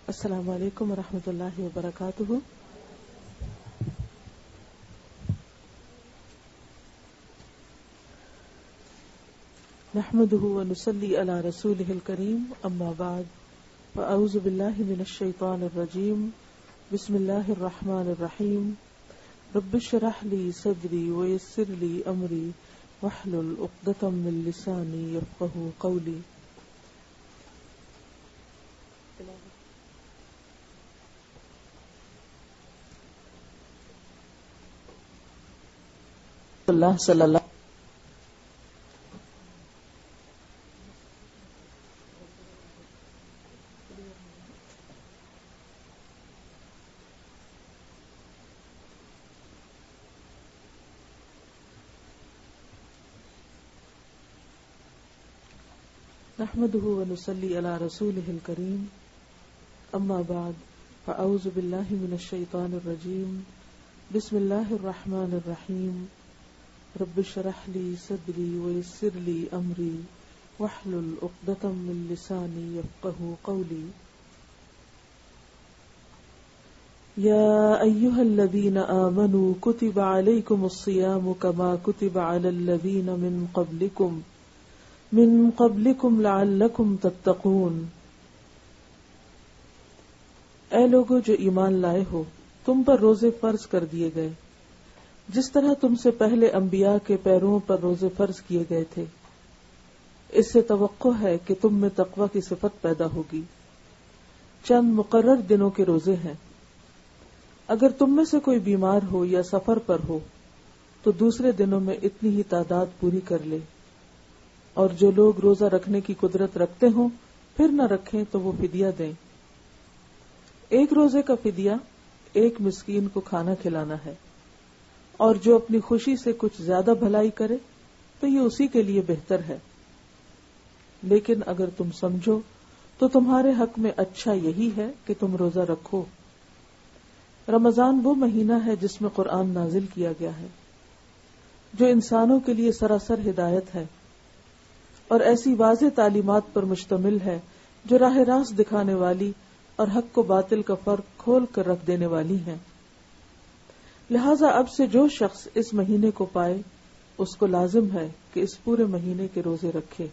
السلام علیکم ورحمۃ اللہ وبرکاتہ۔ نحمده ونصلي على رسوله الكريم، اما بعد فاعوذ باللہ من الشیطان الرجیم، بسم اللہ الرحمن الرحیم۔ رب اشرح لي صدری ويسر لي امری واحلل عقدۃ من لسانی یفقهوا قولی۔ اللہ صلی اللہ نحمده ونصلي على رسوله الكريم، اما بعد فاعوذ باللہ من الشیطان الرجیم، بسم اللہ الرحمن الرحیم۔ رب اشرح لي صدری ويسر لي امری واحلل عقدۃ من لسانی یفقهوا قولی۔ یا ایھا الذین آمنوا کتب علیکم الصیام کما کتب علی الذین من قبلکم لعلکم تتقون۔ اے لوگو جو ایمان لائے ہو، تم پر روزے فرض کر دیے گئے جس طرح تم سے پہلے انبیاء کے پیرووں پر روزے فرض کیے گئے تھے۔ اس سے توقع ہے کہ تم میں تقوی کی صفت پیدا ہوگی۔ چند مقرر دنوں کے روزے ہیں۔ اگر تم میں سے کوئی بیمار ہو یا سفر پر ہو تو دوسرے دنوں میں اتنی ہی تعداد پوری کر لے، اور جو لوگ روزہ رکھنے کی قدرت رکھتے ہوں پھر نہ رکھیں تو وہ فدیہ دیں۔ ایک روزے کا فدیہ ایک مسکین کو کھانا کھلانا ہے، اور جو اپنی خوشی سے کچھ زیادہ بھلائی کرے تو یہ اسی کے لیے بہتر ہے۔ لیکن اگر تم سمجھو تو تمہارے حق میں اچھا یہی ہے کہ تم روزہ رکھو۔ رمضان وہ مہینہ ہے جس میں قرآن نازل کیا گیا ہے، جو انسانوں کے لیے سراسر ہدایت ہے اور ایسی واضح تعلیمات پر مشتمل ہے جو راہ راست دکھانے والی اور حق کو باطل کا فرق کھول کر رکھ دینے والی ہیں۔ لہذا اب سے جو شخص اس مہینے کو پائے اس کو لازم ہے کہ اس پورے مہینے کے روزے رکھے،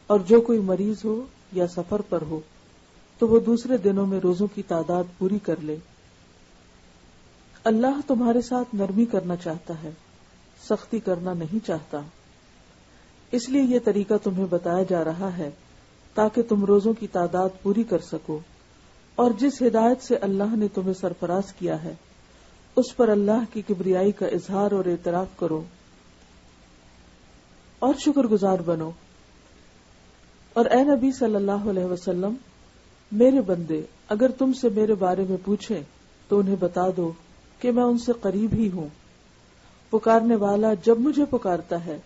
اور جو کوئی مریض ہو یا سفر پر ہو تو وہ دوسرے دنوں میں روزوں کی تعداد پوری کر لے۔ اللہ تمہارے ساتھ نرمی کرنا چاہتا ہے، سختی کرنا نہیں چاہتا۔ اس لیے یہ طریقہ تمہیں بتایا جا رہا ہے تاکہ تم روزوں کی تعداد پوری کر سکو، اور جس ہدایت سے اللہ نے تمہیں سرفراز کیا ہے اس پر اللہ کی کبریائی کا اظہار اور اعتراف کرو اور شکر گزار بنو۔ اور اے نبی صلی اللہ علیہ وسلم، میرے بندے اگر تم سے میرے بارے میں پوچھیں تو انہیں بتا دو کہ میں ان سے قریب ہی ہوں۔ پکارنے والا جب مجھے پکارتا ہے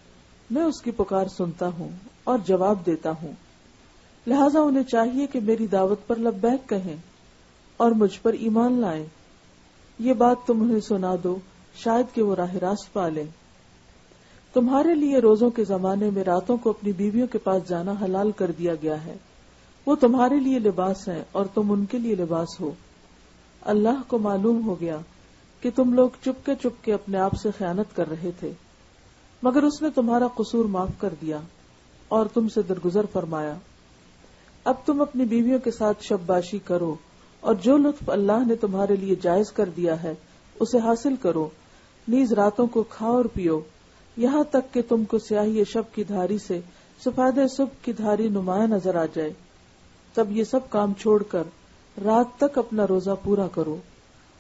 میں اس کی پکار سنتا ہوں اور جواب دیتا ہوں۔ لہذا انہیں چاہیے کہ میری دعوت پر لبیک کہیں اور مجھ پر ایمان لائیں۔ یہ بات تم انہیں سنا دو، شاید کہ وہ راہ راست پا لیں۔ تمہارے لیے روزوں کے زمانے میں راتوں کو اپنی بیویوں کے پاس جانا حلال کر دیا گیا ہے۔ وہ تمہارے لیے لباس ہیں اور تم ان کے لیے لباس ہو۔ اللہ کو معلوم ہو گیا کہ تم لوگ چپ کے اپنے آپ سے خیانت کر رہے تھے، مگر اس نے تمہارا قصور معاف کر دیا اور تم سے درگزر فرمایا۔ اب تم اپنی بیویوں کے ساتھ شب باشی کرو، اور جو لطف اللہ نے تمہارے لیے جائز کر دیا ہے اسے حاصل کرو، نیز راتوں کو کھاؤ اور پیو، یہاں تک کہ تم کو سیاہی شب کی دھاری سے سفید صبح کی دھاری نمایاں نظر آ جائے۔ تب یہ سب کام چھوڑ کر رات تک اپنا روزہ پورا کرو،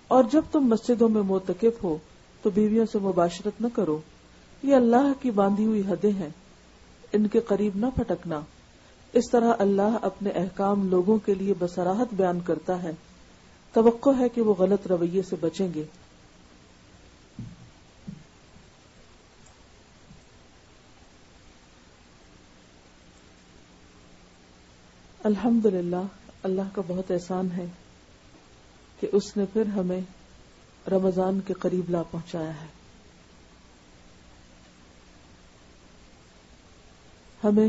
اور جب تم مسجدوں میں معتکف ہو تو بیویوں سے مباشرت نہ کرو۔ یہ اللہ کی باندھی ہوئی حدیں ہیں، ان کے قریب نہ پھٹکنا۔ اس طرح اللہ اپنے احکام لوگوں کے لیے بصراحت بیان کرتا ہے۔ توقع ہے کہ وہ غلط رویے سے بچیں گے۔ الحمدللہ، اللہ کا بہت احسان ہے کہ اس نے پھر ہمیں رمضان کے قریب لا پہنچایا ہے۔ ہمیں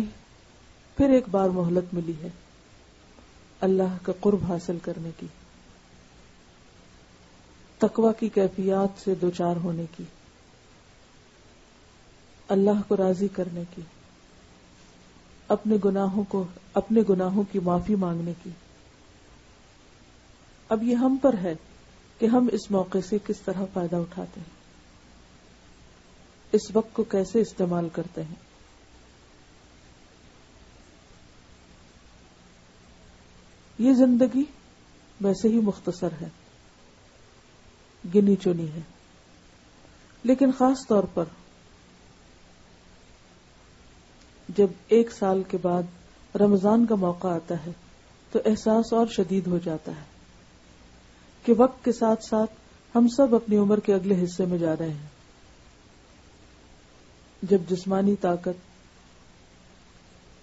پھر ایک بار مہلت ملی ہے اللہ کا قرب حاصل کرنے کی، تقوی کی کیفیات سے دوچار ہونے کی، اللہ کو راضی کرنے کی، اپنے گناہوں کی معافی مانگنے کی۔ اب یہ ہم پر ہے کہ ہم اس موقع سے کس طرح فائدہ اٹھاتے ہیں، اس وقت کو کیسے استعمال کرتے ہیں۔ یہ زندگی ویسے ہی مختصر ہے، گنی چنی ہے، لیکن خاص طور پر جب ایک سال کے بعد رمضان کا موقع آتا ہے تو احساس اور شدید ہو جاتا ہے کہ وقت کے ساتھ ساتھ ہم سب اپنی عمر کے اگلے حصے میں جا رہے ہیں، جب جسمانی طاقت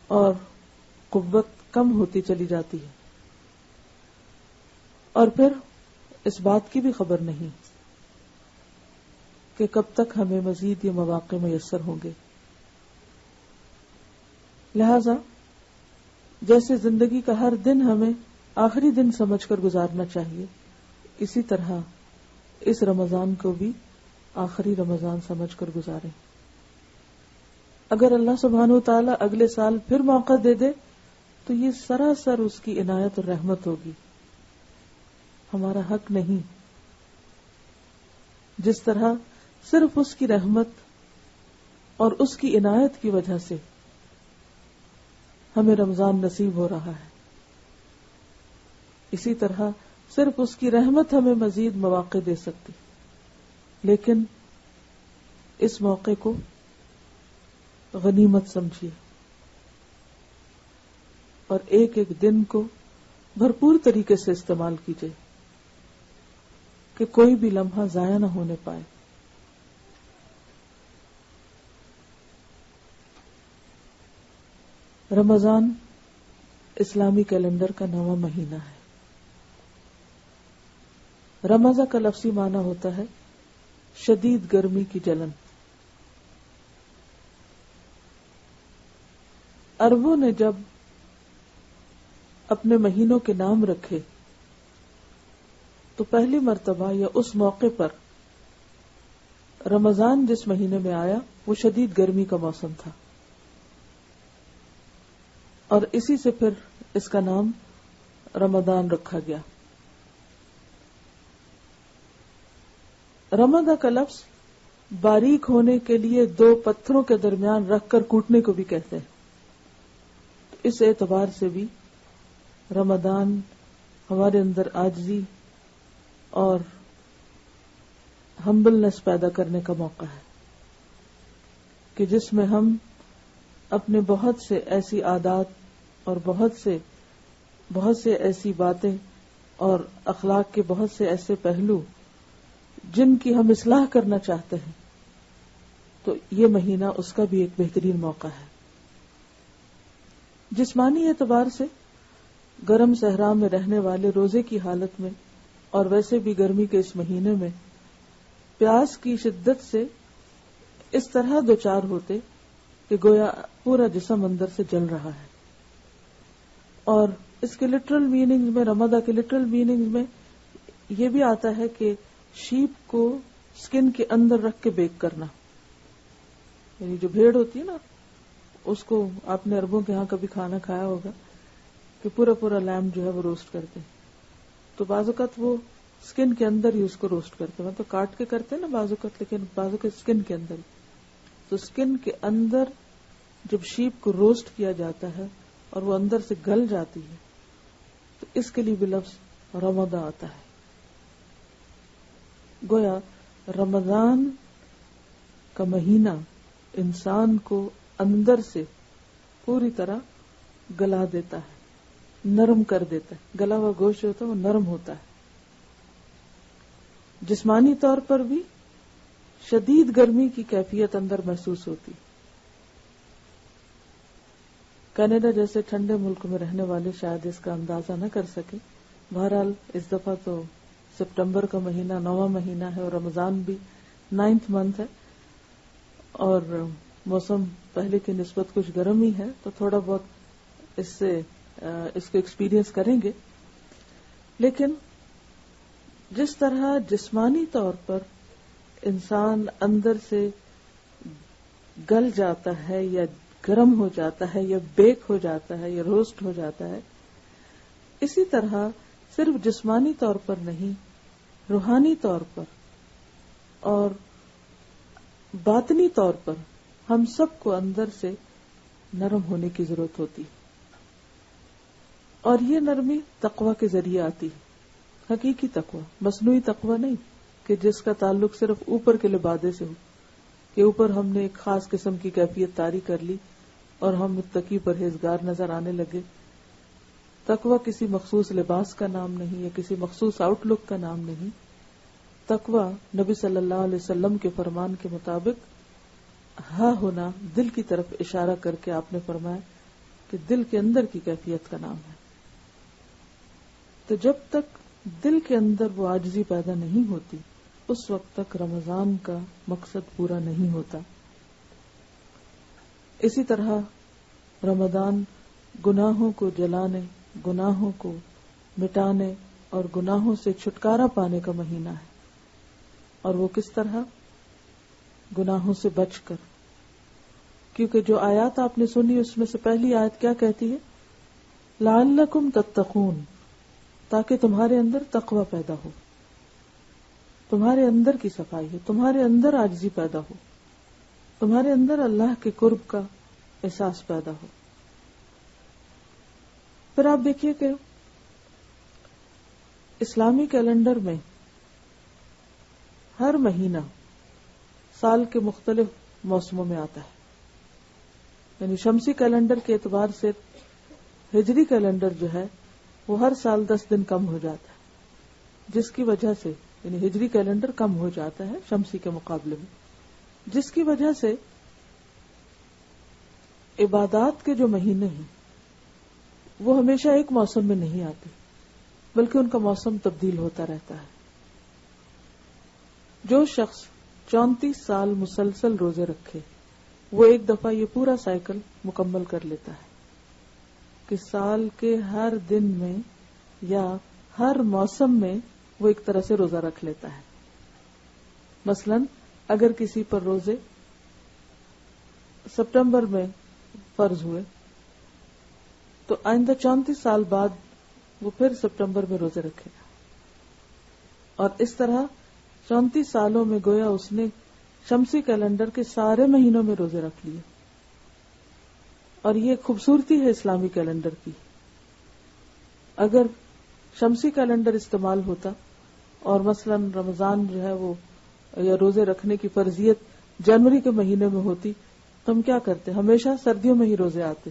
اور قوت کم ہوتی چلی جاتی ہے، اور پھر اس بات کی بھی خبر نہیں کہ کب تک ہمیں مزید یہ مواقع میسر ہوں گے۔ لہذا جیسے زندگی کا ہر دن ہمیں آخری دن سمجھ کر گزارنا چاہیے، اسی طرح اس رمضان کو بھی آخری رمضان سمجھ کر گزاریں۔ اگر اللہ سبحانہ وتعالی اگلے سال پھر موقع دے دے تو یہ سراسر اس کی عنایت اور رحمت ہوگی، ہمارا حق نہیں۔ جس طرح صرف اس کی رحمت اور اس کی عنایت کی وجہ سے ہمیں رمضان نصیب ہو رہا ہے، اسی طرح صرف اس کی رحمت ہمیں مزید مواقع دے سکتی، لیکن اس موقع کو غنیمت سمجھیے اور ایک ایک دن کو بھرپور طریقے سے استعمال کیجیے کہ کوئی بھی لمحہ ضائع نہ ہونے پائے۔ رمضان اسلامی کیلنڈر کا 9واں مہینہ ہے۔ رمضہ کا لفظی معنی ہوتا ہے شدید گرمی کی جلن۔ عربوں نے جب اپنے مہینوں کے نام رکھے تو پہلی مرتبہ یا اس موقع پر رمضان جس مہینے میں آیا وہ شدید گرمی کا موسم تھا، اور اسی سے پھر اس کا نام رمضان رکھا گیا۔ رمضہ کا لفظ باریک ہونے کے لیے دو پتھروں کے درمیان رکھ کر کوٹنے کو بھی کہتے ہیں، اس اعتبار سے بھی رمضان ہمارے اندر عاجزی اور ہمبلنس پیدا کرنے کا موقع ہے کہ جس میں ہم اپنے بہت سے ایسی عادات اور بہت سے ایسی باتیں اور اخلاق کے بہت سے ایسے پہلو جن کی ہم اصلاح کرنا چاہتے ہیں، تو یہ مہینہ اس کا بھی ایک بہترین موقع ہے۔ جسمانی اعتبار سے گرم صحرا میں رہنے والے روزے کی حالت میں اور ویسے بھی گرمی کے اس مہینے میں پیاس کی شدت سے اس طرح دوچار ہوتے کہ گویا پورا جسم اندر سے جل رہا ہے، اور اس کے لٹرل میننگ میں، رمضان کے لٹرل میننگ میں یہ بھی آتا ہے کہ شیپ کو سکن کے اندر رکھ کے بیک کرنا، یعنی جو بھیڑ ہوتی ہے نا، اس کو آپ نے عربوں کے ہاں کبھی کھانا کھایا ہوگا کہ پورا لیمب جو ہے وہ روسٹ کرتے ہیں، تو بعض اوقات وہ سکن کے اندر ہی اس کو روسٹ کرتے ہیں، مطلب کاٹ کے کرتے ہیں نا بعض اوقات، لیکن بعض اوقات سکن کے اندر ہی۔ تو سکن کے اندر جب شیپ کو روسٹ کیا جاتا ہے اور وہ اندر سے گل جاتی ہے تو اس کے لیے بھی لفظ رمضان آتا ہے۔ گویا رمضان کا مہینہ انسان کو اندر سے پوری طرح گلا دیتا ہے، نرم کر دیتا ہے، گلا ہوا گوشت جو ہوتا ہے وہ نرم ہوتا ہے۔ جسمانی طور پر بھی شدید گرمی کی کیفیت اندر محسوس ہوتی۔ کینیڈا جیسے ٹھنڈے ملک میں رہنے والے شاید اس کا اندازہ نہ کر سکے، بہرحال اس دفعہ تو سپٹمبر کا مہینہ 9واں مہینہ ہے اور رمضان بھی 9th منتھ ہے، اور موسم پہلے کی نسبت کچھ گرم ہی ہے، تو تھوڑا بہت اس سے اس کو ایکسپیرینس کریں گے. لیکن جس طرح جسمانی طور پر انسان اندر سے گل جاتا ہے یا گرم ہو جاتا ہے یا بیک ہو جاتا ہے یا روسٹ ہو جاتا ہے، اسی طرح صرف جسمانی طور پر نہیں، روحانی طور پر اور باطنی طور پر ہم سب کو اندر سے نرم ہونے کی ضرورت ہوتی ہے. اور یہ نرمی تقوی کے ذریعے آتی ہے، حقیقی تقوی، مصنوعی تقوی نہیں کہ جس کا تعلق صرف اوپر کے لبادے سے ہو، کہ اوپر ہم نے ایک خاص قسم کی کیفیت طاری کر لی اور ہم متقی پرہیزگار نظر آنے لگے. تقوی کسی مخصوص لباس کا نام نہیں یا کسی مخصوص آؤٹ لک کا نام نہیں. تقوی نبی صلی اللہ علیہ وسلم کے فرمان کے مطابق ہا ہونا، دل کی طرف اشارہ کر کے آپ نے فرمایا کہ دل کے اندر کی کیفیت کا نام ہے. تو جب تک دل کے اندر وہ عاجزی پیدا نہیں ہوتی اس وقت تک رمضان کا مقصد پورا نہیں ہوتا. اسی طرح رمضان گناہوں کو جلانے، گناہوں کو مٹانے اور گناہوں سے چھٹکارا پانے کا مہینہ ہے. اور وہ کس طرح؟ گناہوں سے بچ کر. کیونکہ جو آیات آپ نے سنی اس میں سے پہلی آیت کیا کہتی ہے؟ لعلکم تتقون، تاکہ تمہارے اندر تقوی پیدا ہو، تمہارے اندر کی صفائی ہو، تمہارے اندر عاجزی پیدا ہو، تمہارے اندر اللہ کے قرب کا احساس پیدا ہو. پھر آپ دیکھیے کہ اسلامی کیلنڈر میں ہر مہینہ سال کے مختلف موسموں میں آتا ہے. یعنی شمسی کیلنڈر کے اعتبار سے ہجری کیلنڈر جو ہے وہ ہر سال 10 دن کم ہو جاتا ہے، جس کی وجہ سے یعنی ہجری کیلنڈر کم ہو جاتا ہے شمسی کے مقابلے میں، جس کی وجہ سے عبادات کے جو مہینے ہیں وہ ہمیشہ ایک موسم میں نہیں آتے بلکہ ان کا موسم تبدیل ہوتا رہتا ہے. جو شخص 34 سال مسلسل روزے رکھے وہ ایک دفعہ یہ پورا سائیکل مکمل کر لیتا ہے کہ سال کے ہر دن میں یا ہر موسم میں وہ ایک طرح سے روزہ رکھ لیتا ہے. مثلا اگر کسی پر روزے سپٹمبر میں فرض ہوئے تو آئندہ 34 سال بعد وہ پھر سپٹمبر میں روزے رکھے گا، اور اس طرح 34 سالوں میں گویا اس نے شمسی کیلنڈر کے سارے مہینوں میں روزے رکھ لیے. اور یہ خوبصورتی ہے اسلامی کیلنڈر کی. اگر شمسی کیلنڈر استعمال ہوتا اور مثلا رمضان جو ہے وہ یا روزے رکھنے کی فرضیت جنوری کے مہینے میں ہوتی تو ہم کیا کرتے؟ ہمیشہ سردیوں میں ہی روزے آتے.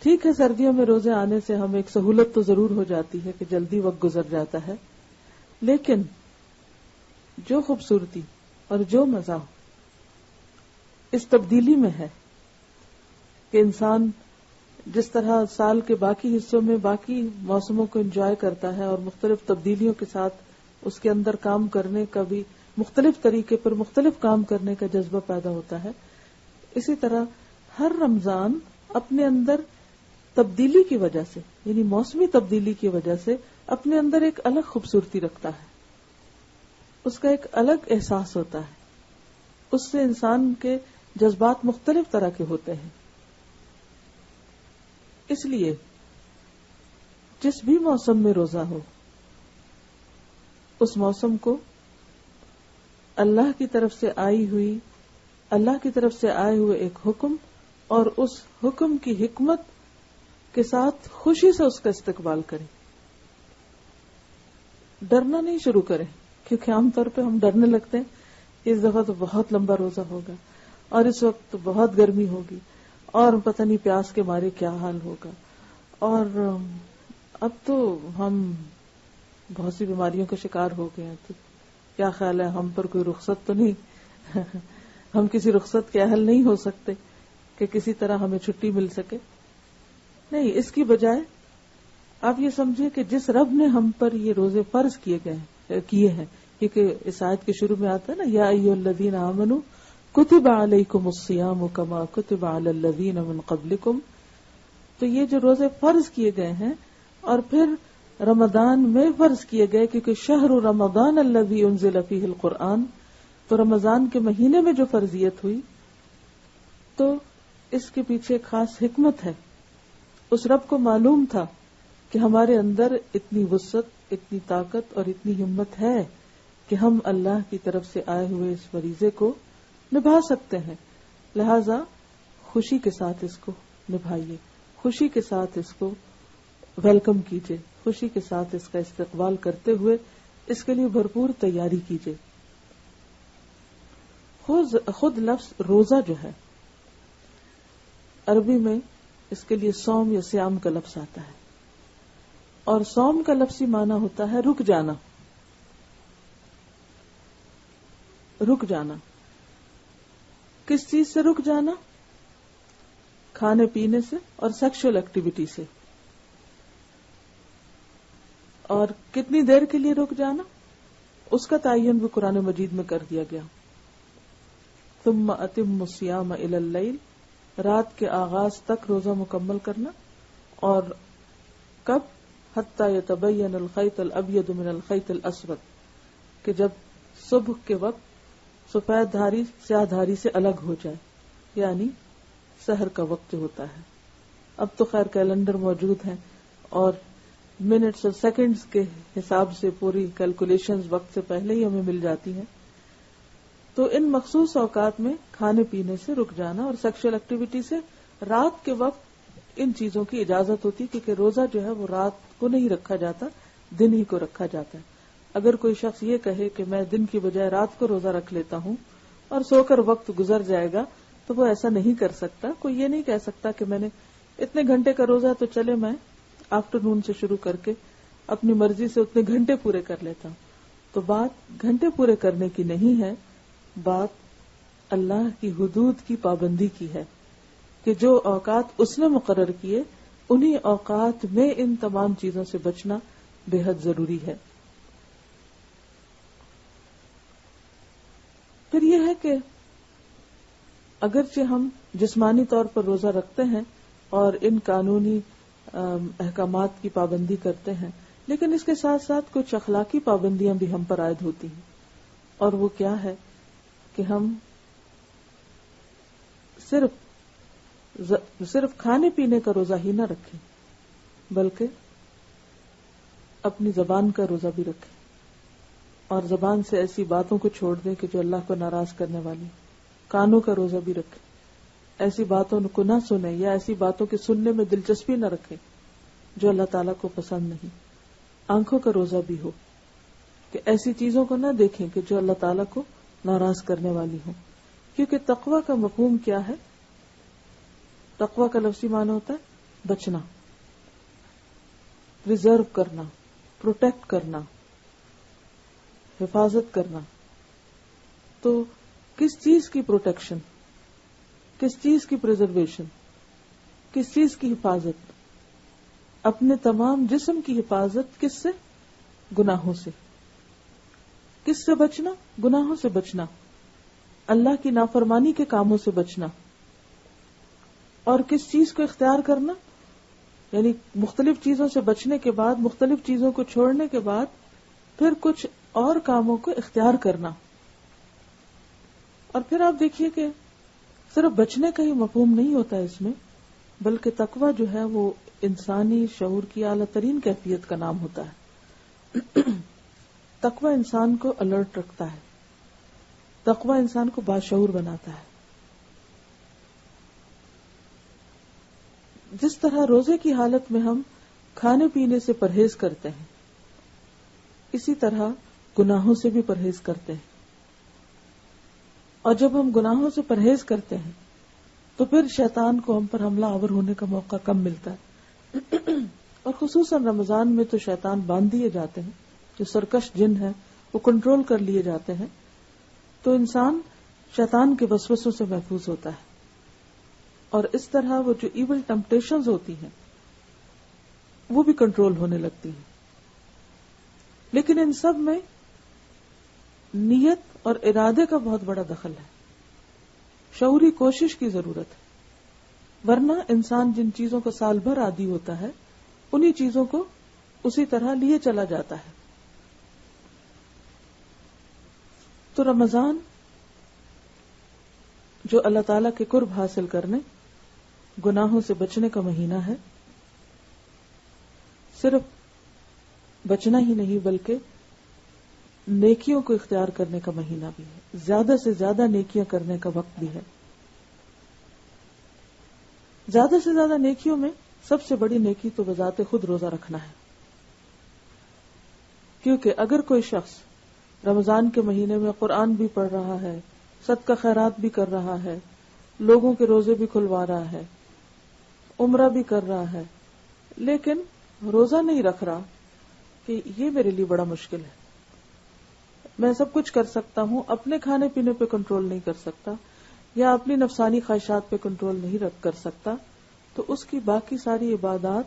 ٹھیک ہے، سردیوں میں روزے آنے سے ہمیں ایک سہولت تو ضرور ہو جاتی ہے کہ جلدی وقت گزر جاتا ہے، لیکن جو خوبصورتی اور جو مزہ اس تبدیلی میں ہے کہ انسان جس طرح سال کے باقی حصوں میں باقی موسموں کو انجوائے کرتا ہے اور مختلف تبدیلیوں کے ساتھ اس کے اندر کام کرنے کا بھی مختلف طریقے پر مختلف کام کرنے کا جذبہ پیدا ہوتا ہے، اسی طرح ہر رمضان اپنے اندر تبدیلی کی وجہ سے یعنی موسمی تبدیلی کی وجہ سے اپنے اندر ایک الگ خوبصورتی رکھتا ہے، اس کا ایک الگ احساس ہوتا ہے، اس سے انسان کے جذبات مختلف طرح کے ہوتے ہیں. اس لیے جس بھی موسم میں روزہ ہو اس موسم کو اللہ کی طرف سے آئے ہوئے ایک حکم اور اس حکم کی حکمت کے ساتھ خوشی سے اس کا استقبال کریں. ڈرنا نہیں شروع کریں، کیونکہ عام طور پہ ہم ڈرنے لگتے ہیں اس دفعہ تو بہت لمبا روزہ ہوگا اور اس وقت تو بہت گرمی ہوگی اور پتہ نہیں پیاس کے مارے کیا حال ہوگا، اور اب تو ہم بہت سی بیماریوں کا شکار ہو گئے ہیں، تو کیا خیال ہے ہم پر کوئی رخصت تو نہیں ہم کسی رخصت کے اہل نہیں ہو سکتے کہ کسی طرح ہمیں چھٹی مل سکے. نہیں، اس کی بجائے آپ یہ سمجھیں کہ جس رب نے ہم پر یہ روزے فرض کیے ہیں، کیونکہ اس آیت کے شروع میں آتا ہے نا، یا ایھا الذین آمنوا کتب علیکم الصیام کما کتب علی الذین من قبلکم تو یہ جو روزے فرض کیے گئے ہیں اور پھر رمضان میں فرض کیے گئے، کیونکہ شہر رمضان الذی انزل فیہ القرآن، تو رمضان کے مہینے میں جو فرضیت ہوئی تو اس کے پیچھے ایک خاص حکمت ہے. اس رب کو معلوم تھا کہ ہمارے اندر اتنی وسعت، اتنی طاقت اور اتنی ہمت ہے کہ ہم اللہ کی طرف سے آئے ہوئے اس فریضے کو نبھا سکتے ہیں. لہذا خوشی کے ساتھ اس کو نبھائیے، خوشی کے ساتھ اس کو ویلکم کیجیے، خوشی کے ساتھ اس کا استقبال کرتے ہوئے اس کے لیے بھرپور تیاری کیجیے. خود لفظ روزہ جو ہے عربی میں اس کے لیے صوم یا صیام کا لفظ آتا ہے، اور صوم کا لفظی معنی ہوتا ہے رک جانا. رک جانا کس چیز سے رک جانا؟ کھانے پینے سے اور سیکشل ایکٹیویٹی سے. اور کتنی دیر کے لیے رک جانا اس کا تعین بھی قرآن مجید میں کر دیا گیا. ثم اتم الصیام الی اللیل، رات کے آغاز تک روزہ مکمل کرنا. اور کب؟ حتی یتبین الخیط الابیض من الخیط الاسود، کہ جب صبح کے وقت سفید دھاری سیاہ دھاری سے الگ ہو جائے، یعنی سحر کا وقت جو ہوتا ہے. اب تو خیر کیلنڈر موجود ہیں اور منٹس اور سیکنڈز کے حساب سے پوری کیلکولیشنز وقت سے پہلے ہی ہمیں مل جاتی ہیں. تو ان مخصوص اوقات میں کھانے پینے سے رک جانا اور سیکشل ایکٹیویٹی سے رات کے وقت ان چیزوں کی اجازت ہوتی، کیونکہ روزہ جو ہے وہ رات کو نہیں رکھا جاتا، دن ہی کو رکھا جاتا ہے. اگر کوئی شخص یہ کہے کہ میں دن کی بجائے رات کو روزہ رکھ لیتا ہوں اور سو کر وقت گزر جائے گا، تو وہ ایسا نہیں کر سکتا. کوئی یہ نہیں کہہ سکتا کہ میں نے اتنے گھنٹے کا روزہ تو چلے میں آفٹر نون سے شروع کر کے اپنی مرضی سے اتنے گھنٹے پورے کر لیتا ہوں. تو بات گھنٹے پورے کرنے کی نہیں ہے، بات اللہ کی حدود کی پابندی کی ہے کہ جو اوقات اس نے مقرر کیے انہی اوقات میں ان تمام چیزوں سے بچنا بے حد ضروری ہے. پھر یہ ہے کہ اگرچہ ہم جسمانی طور پر روزہ رکھتے ہیں اور ان قانونی احکامات کی پابندی کرتے ہیں، لیکن اس کے ساتھ ساتھ کچھ اخلاقی پابندیاں بھی ہم پر عائد ہوتی ہیں. اور وہ کیا ہے کہ ہم صرف کھانے پینے کا روزہ ہی نہ رکھیں، بلکہ اپنی زبان کا روزہ بھی رکھیں، اور زبان سے ایسی باتوں کو چھوڑ دیں کہ جو اللہ کو ناراض کرنے والی. کانوں کا روزہ بھی رکھیں، ایسی باتوں کو نہ سنیں یا ایسی باتوں کے سننے میں دلچسپی نہ رکھیں جو اللہ تعالیٰ کو پسند نہیں. آنکھوں کا روزہ بھی ہو کہ ایسی چیزوں کو نہ دیکھیں کہ جو اللہ تعالیٰ کو ناراض کرنے والی ہوں. کیونکہ تقوی کا مفہوم کیا ہے؟ تقوی کا لفظی معنی ہوتا ہے بچنا، ریزرو کرنا، پروٹیکٹ کرنا، حفاظت کرنا. تو کس چیز کی پروٹیکشن، کس چیز کی پریزرویشن، کس چیز کی حفاظت؟ اپنے تمام جسم کی حفاظت. کس سے؟ گناہوں سے. کس سے بچنا؟ گناہوں سے بچنا، اللہ کی نافرمانی کے کاموں سے بچنا. اور کس چیز کو اختیار کرنا؟ یعنی مختلف چیزوں سے بچنے کے بعد، مختلف چیزوں کو چھوڑنے کے بعد پھر کچھ اور کاموں کو اختیار کرنا. اور پھر آپ دیکھیے کہ صرف بچنے کا ہی مفہوم نہیں ہوتا اس میں، بلکہ تقوی جو ہے وہ انسانی شعور کی اعلیٰ ترین کیفیت کا نام ہوتا ہے. تقوی انسان کو الرٹ رکھتا ہے، تقوی انسان کو باشعور بناتا ہے. جس طرح روزے کی حالت میں ہم کھانے پینے سے پرہیز کرتے ہیں، اسی طرح گناہوں سے بھی پرہیز کرتے ہیں. اور جب ہم گناہوں سے پرہیز کرتے ہیں تو پھر شیطان کو ہم پر حملہ آور ہونے کا موقع کم ملتا ہے. اور خصوصاً رمضان میں تو شیطان باندھ دیے جاتے ہیں، جو سرکش جن ہے وہ کنٹرول کر لیے جاتے ہیں. تو انسان شیطان کے وسوسوں سے محفوظ ہوتا ہے، اور اس طرح وہ جو ایول ٹمپٹیشنز ہوتی ہیں وہ بھی کنٹرول ہونے لگتی ہیں. لیکن ان سب میں نیت اور ارادے کا بہت بڑا دخل ہے، شعوری کوشش کی ضرورت ہے. ورنہ انسان جن چیزوں کو سال بھر عادی ہوتا ہے انہی چیزوں کو اسی طرح لیے چلا جاتا ہے. تو رمضان جو اللہ تعالیٰ کے قرب حاصل کرنے، گناہوں سے بچنے کا مہینہ ہے. صرف بچنا ہی نہیں بلکہ نیکیوں کو اختیار کرنے کا مہینہ بھی ہے. زیادہ سے زیادہ نیکیاں کرنے کا وقت بھی ہے. زیادہ سے زیادہ نیکیوں میں سب سے بڑی نیکی تو بذات خود روزہ رکھنا ہے. کیونکہ اگر کوئی شخص رمضان کے مہینے میں قرآن بھی پڑھ رہا ہے، صدقہ خیرات بھی کر رہا ہے، لوگوں کے روزے بھی کھلوا رہا ہے، عمرہ بھی کر رہا ہے، لیکن روزہ نہیں رکھ رہا کہ یہ میرے لیے بڑا مشکل ہے، میں سب کچھ کر سکتا ہوں، اپنے کھانے پینے پہ کنٹرول نہیں کر سکتا یا اپنی نفسانی خواہشات پہ کنٹرول نہیں کر سکتا، تو اس کی باقی ساری عبادات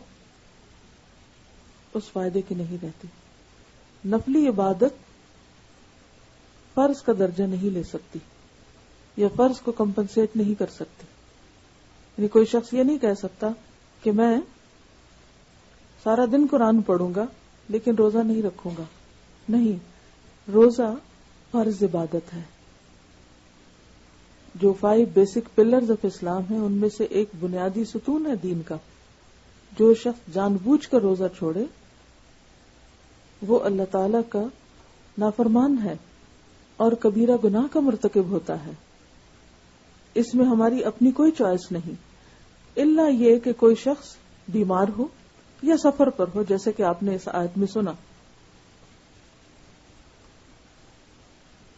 اس فائدے کی نہیں رہتی. نفلی عبادت فرض کا درجہ نہیں لے سکتی یا فرض کو کمپنسیٹ نہیں کر سکتی. یعنی کوئی شخص یہ نہیں کہہ سکتا کہ میں سارا دن قرآن پڑھوں گا لیکن روزہ نہیں رکھوں گا. نہیں، روزہ فرض عبادت ہے. جو 5 بیسک پلرز آف اسلام ہیں ان میں سے ایک بنیادی ستون ہے دین کا. جو شخص جان بوجھ کر روزہ چھوڑے وہ اللہ تعالی کا نافرمان ہے اور کبیرہ گناہ کا مرتکب ہوتا ہے. اس میں ہماری اپنی کوئی چوائس نہیں، الا یہ کہ کوئی شخص بیمار ہو یا سفر پر ہو، جیسے کہ آپ نے اس آیت میں سنا.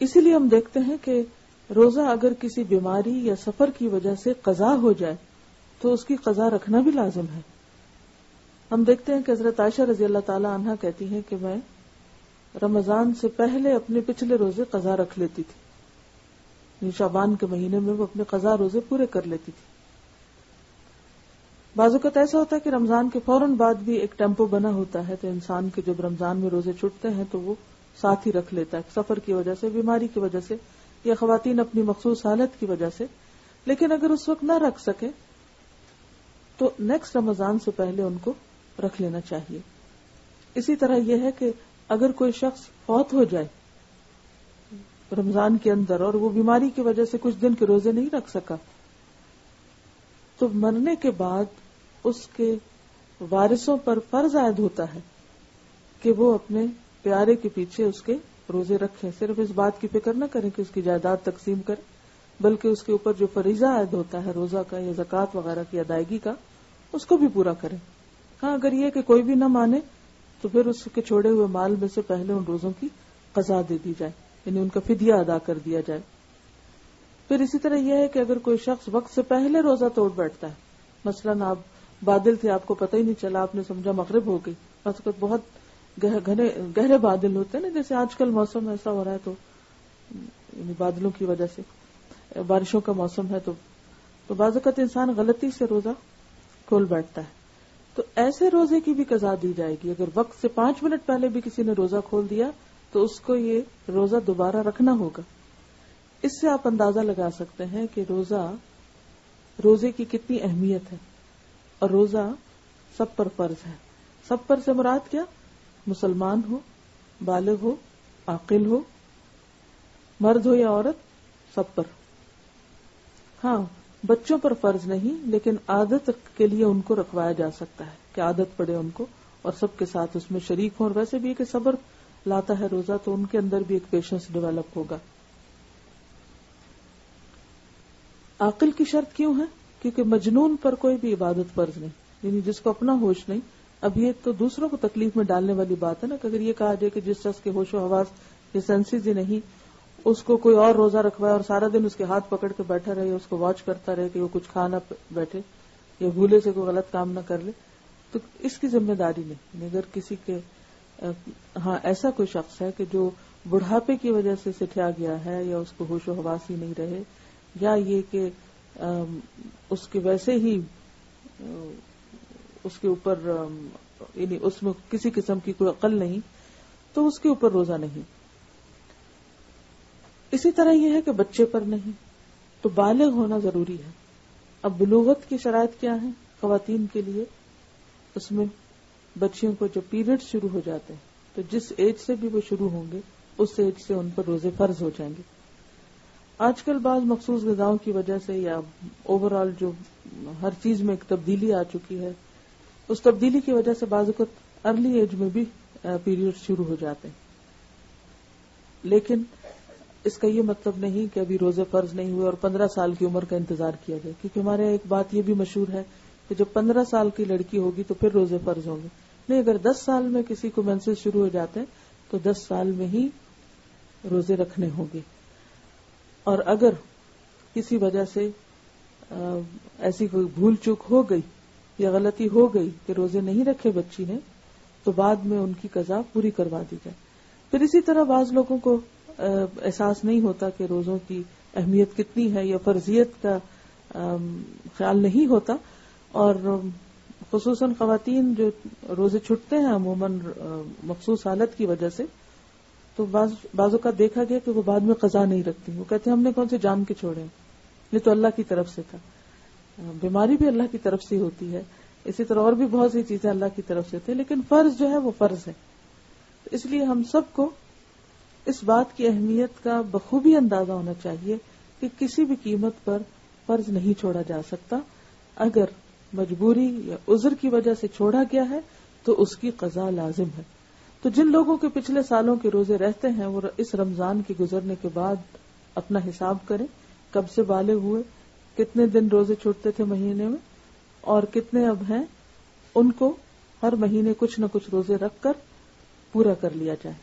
اسی لیے ہم دیکھتے ہیں کہ روزہ اگر کسی بیماری یا سفر کی وجہ سے قضا ہو جائے تو اس کی قضا رکھنا بھی لازم ہے. ہم دیکھتے ہیں کہ حضرت عائشہ رضی اللہ تعالی عنہا کہتی ہیں کہ میں رمضان سے پہلے اپنے پچھلے روزے قضا رکھ لیتی تھی. شعبان کے مہینے میں وہ اپنے قضا روزے پورے کر لیتی تھی. بعض اوقات ایسا ہوتا ہے کہ رمضان کے فوراً بعد بھی ایک ٹیمپو بنا ہوتا ہے، تو انسان کے جب رمضان میں روزے چھوٹتے ہیں تو وہ ساتھ ہی رکھ لیتا ہے، سفر کی وجہ سے، بیماری کی وجہ سے یا خواتین اپنی مخصوص حالت کی وجہ سے. لیکن اگر اس وقت نہ رکھ سکے تو نیکسٹ رمضان سے پہلے ان کو رکھ لینا چاہیے. اسی طرح یہ ہے کہ اگر کوئی شخص فوت ہو جائے رمضان کے اندر اور وہ بیماری کی وجہ سے کچھ دن کے روزے نہیں رکھ سکا، تو مرنے کے بعد اس کے وارثوں پر فرض عائد ہوتا ہے کہ وہ اپنے پیارے کے پیچھے اس کے روزے رکھیں. صرف اس بات کی فکر نہ کریں کہ اس کی جائیداد تقسیم کریں، بلکہ اس کے اوپر جو فریضہ عائد ہوتا ہے روزہ کا یا زکوٰۃ وغیرہ کی ادائیگی کا، اس کو بھی پورا کریں. ہاں، اگر یہ کہ کوئی بھی نہ مانے تو پھر اس کے چھوڑے ہوئے مال میں سے پہلے ان روزوں کی قضا دے دی جائے، یعنی ان کا فدیہ ادا کر دیا جائے. پھر اسی طرح یہ ہے کہ اگر کوئی شخص وقت سے پہلے روزہ توڑ بیٹھتا ہے، مثلاً آپ بادل تھے، آپ کو پتہ ہی نہیں چلا، آپ نے سمجھا مغرب ہو گئی، بہت گہرے بادل ہوتے ہیں نا، جیسے آج کل موسم ایسا ہو رہا ہے تو یعنی بادلوں کی وجہ سے بارشوں کا موسم ہے، تو بعض اوقات انسان غلطی سے روزہ کھول بیٹھتا ہے، تو ایسے روزے کی بھی قضا دی جائے گی. اگر وقت سے 5 منٹ پہلے بھی کسی نے روزہ کھول دیا تو اس کو یہ روزہ دوبارہ رکھنا ہوگا. اس سے آپ اندازہ لگا سکتے ہیں کہ روزے کی کتنی اہمیت ہے. اور روزہ سب پر فرض ہے. سب پر سے مراد کیا؟ مسلمان ہو، بالغ ہو، عاقل ہو، مرد ہو یا عورت، سب پر. ہاں، بچوں پر فرض نہیں، لیکن عادت کے لیے ان کو رکھوایا جا سکتا ہے کہ عادت پڑے ان کو اور سب کے ساتھ اس میں شریک ہوں. اور ویسے بھی کہ صبر لاتا ہے روزہ، تو ان کے اندر بھی ایک پیشنس ڈیولپ ہوگا. عاقل کی شرط کیوں ہے؟ کیونکہ مجنون پر کوئی بھی عبادت فرض نہیں، یعنی جس کو اپنا ہوش نہیں. اب یہ تو دوسروں کو تکلیف میں ڈالنے والی بات ہے نا، کہ اگر یہ کہا جائے کہ جس شخص کے ہوش و حواس یہ سینسز ہی نہیں، اس کو کوئی اور روزہ رکھوائے اور سارا دن اس کے ہاتھ پکڑ کے بیٹھا رہے، اس کو واچ کرتا رہے کہ وہ کچھ کھا نہ بیٹھے یا بھولے سے کوئی غلط کام نہ کر لے، تو اس کی ذمہ داری نہیں. اگر کسی کے ہاں ایسا کوئی شخص ہے کہ جو بڑھاپے کی وجہ سے سٹھیا گیا ہے، یا اس کو ہوش و حواس ہی نہیں رہے، یا یہ کہ اس کے ویسے ہی اس کے اوپر یعنی اس میں کسی قسم کی کوئی عقل نہیں، تو اس کے اوپر روزہ نہیں. اسی طرح یہ ہے کہ بچے پر نہیں، تو بالغ ہونا ضروری ہے. اب بلوغت کی شرائط کیا ہیں خواتین کے لیے؟ اس میں بچیوں کو جب پیریڈ شروع ہو جاتے ہیں تو جس ایج سے بھی وہ شروع ہوں گے اس ایج سے ان پر روزے فرض ہو جائیں گے. آج کل بعض مخصوص غذاؤں کی وجہ سے یا اوور آل جو ہر چیز میں ایک تبدیلی آ چکی ہے، اس تبدیلی کی وجہ سے بعض اوقات ارلی ایج میں بھی پیریڈ شروع ہو جاتے ہیں. لیکن اس کا یہ مطلب نہیں کہ ابھی روزے فرض نہیں ہوئے اور 15 سال کی عمر کا انتظار کیا جائے، کیونکہ ہمارے ایک بات یہ بھی مشہور ہے کہ جب 15 سال کی لڑکی ہوگی تو پھر روزے فرض ہوں گے. نہیں، اگر 10 سال میں کسی کو مینسز شروع ہو جاتے ہیں تو 10 سال میں ہی روزے رکھنے ہوں گے. اور اگر کسی وجہ سے ایسی کوئی بھول چوک ہو گئی یا غلطی ہو گئی کہ روزے نہیں رکھے بچی نے، تو بعد میں ان کی قضا پوری کروا دی جائے. پھر اسی طرح بعض لوگوں کو احساس نہیں ہوتا کہ روزوں کی اہمیت کتنی ہے یا فرضیت کا خیال نہیں ہوتا، اور خصوصاً خواتین جو روزے چھٹتے ہیں عموماً مخصوص حالت کی وجہ سے، تو بعضوں کا دیکھا گیا کہ وہ بعد میں قضا نہیں رکھتی. وہ کہتے ہیں ہم نے کون سے جان کے چھوڑے ہیں، یہ تو اللہ کی طرف سے تھا. بیماری بھی اللہ کی طرف سے ہوتی ہے، اسی طرح اور بھی بہت سی چیزیں اللہ کی طرف سے تھے، لیکن فرض جو ہے وہ فرض ہے. اس لیے ہم سب کو اس بات کی اہمیت کا بخوبی اندازہ ہونا چاہیے کہ کسی بھی قیمت پر فرض نہیں چھوڑا جا سکتا. اگر مجبوری یا عذر کی وجہ سے چھوڑا گیا ہے تو اس کی قضا لازم ہے. تو جن لوگوں کے پچھلے سالوں کے روزے رہتے ہیں وہ اس رمضان کے گزرنے کے بعد اپنا حساب کریں، کب سے بالغ ہوئے، کتنے دن روزے چھوٹتے تھے مہینے میں اور کتنے اب ہیں، ان کو ہر مہینے کچھ نہ کچھ روزے رکھ کر پورا کر لیا جائے،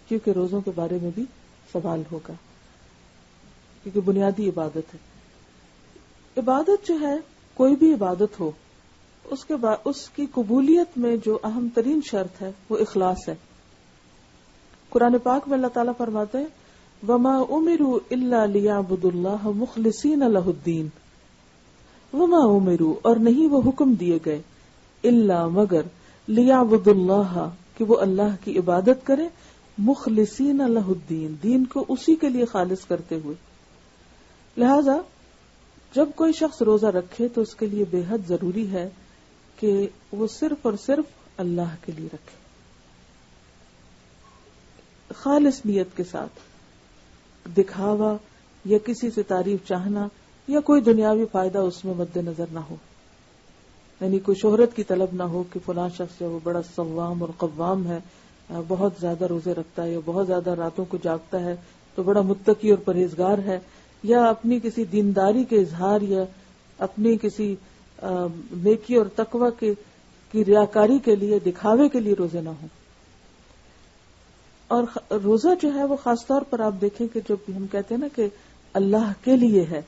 کیونکہ روزوں کے بارے میں بھی سوال ہوگا، کیونکہ بنیادی عبادت ہے. عبادت جو ہے، کوئی بھی عبادت ہو، اس کی قبولیت میں جو اہم ترین شرط ہے وہ اخلاص ہے. قرآن پاک میں اللہ تعالیٰ فرماتے ہیں وَمَا أُمِرُوا إِلَّا لِيَعْبُدُوا اللَّهَ مُخْلِصِينَ لَهُ الدِّينَ وَمَا أُمِرُوا، اور نہیں وہ حکم دیے گئے، إِلَّا مگر لِيَعْبُدُوا اللَّهَ کہ وہ اللہ کی عبادت کرے، مخلصین لہ الدین، دین کو اسی کے لیے خالص کرتے ہوئے. لہذا جب کوئی شخص روزہ رکھے تو اس کے لیے بے حد ضروری ہے کہ وہ صرف اور صرف اللہ کے لیے رکھے، خالص نیت کے ساتھ. دکھاوا یا کسی سے تعریف چاہنا یا کوئی دنیاوی فائدہ اس میں مد نظر نہ ہو، یعنی کوئی شہرت کی طلب نہ ہو کہ فلاں شخص جو وہ بڑا صوام اور قوام ہے، بہت زیادہ روزے رکھتا ہے یا بہت زیادہ راتوں کو جاگتا ہے تو بڑا متقی اور پرہیزگار ہے، یا اپنی کسی دینداری کے اظہار یا اپنی کسی نیکی اور تقوی کی ریاکاری کے لیے، دکھاوے کے لیے روزے نہ ہوں. اور روزہ جو ہے وہ خاص طور پر آپ دیکھیں کہ جب ہم کہتے ہیں نا کہ اللہ کے لیے ہے،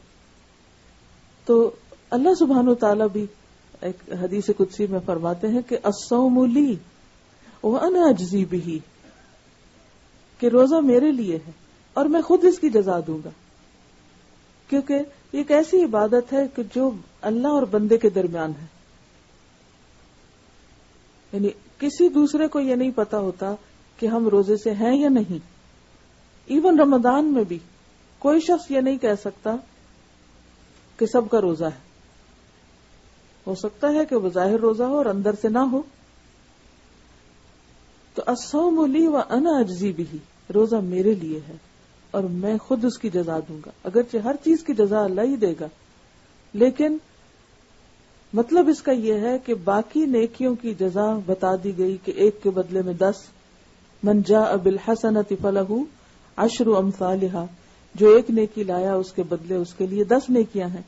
تو اللہ سبحانہ وتعالیٰ بھی ایک حدیث قدسی میں فرماتے ہیں کہ الصوم لی وانا اجزی بہ، کہ روزہ میرے لیے ہے اور میں خود اس کی جزا دوں گا. کیونکہ یہ ایک ایسی عبادت ہے کہ جو اللہ اور بندے کے درمیان ہے، یعنی کسی دوسرے کو یہ نہیں پتا ہوتا کہ ہم روزے سے ہیں یا نہیں. ایون رمضان میں بھی کوئی شخص یہ نہیں کہہ سکتا کہ سب کا روزہ ہے. ہو سکتا ہے کہ وہ ظاہر روزہ ہو اور اندر سے نہ ہو. تو الصوم لی وانا اجزی بہ، روزہ میرے لیے ہے اور میں خود اس کی جزا دوں گا. اگرچہ ہر چیز کی جزا اللہ ہی دے گا، لیکن مطلب اس کا یہ ہے کہ باقی نیکیوں کی جزا بتا دی گئی کہ ایک کے بدلے میں 10، من جاء بالحسنۃ فلہ 10 امثالھا، جو ایک نیکی لایا اس کے بدلے اس کے لیے 10 نیکیاں ہیں.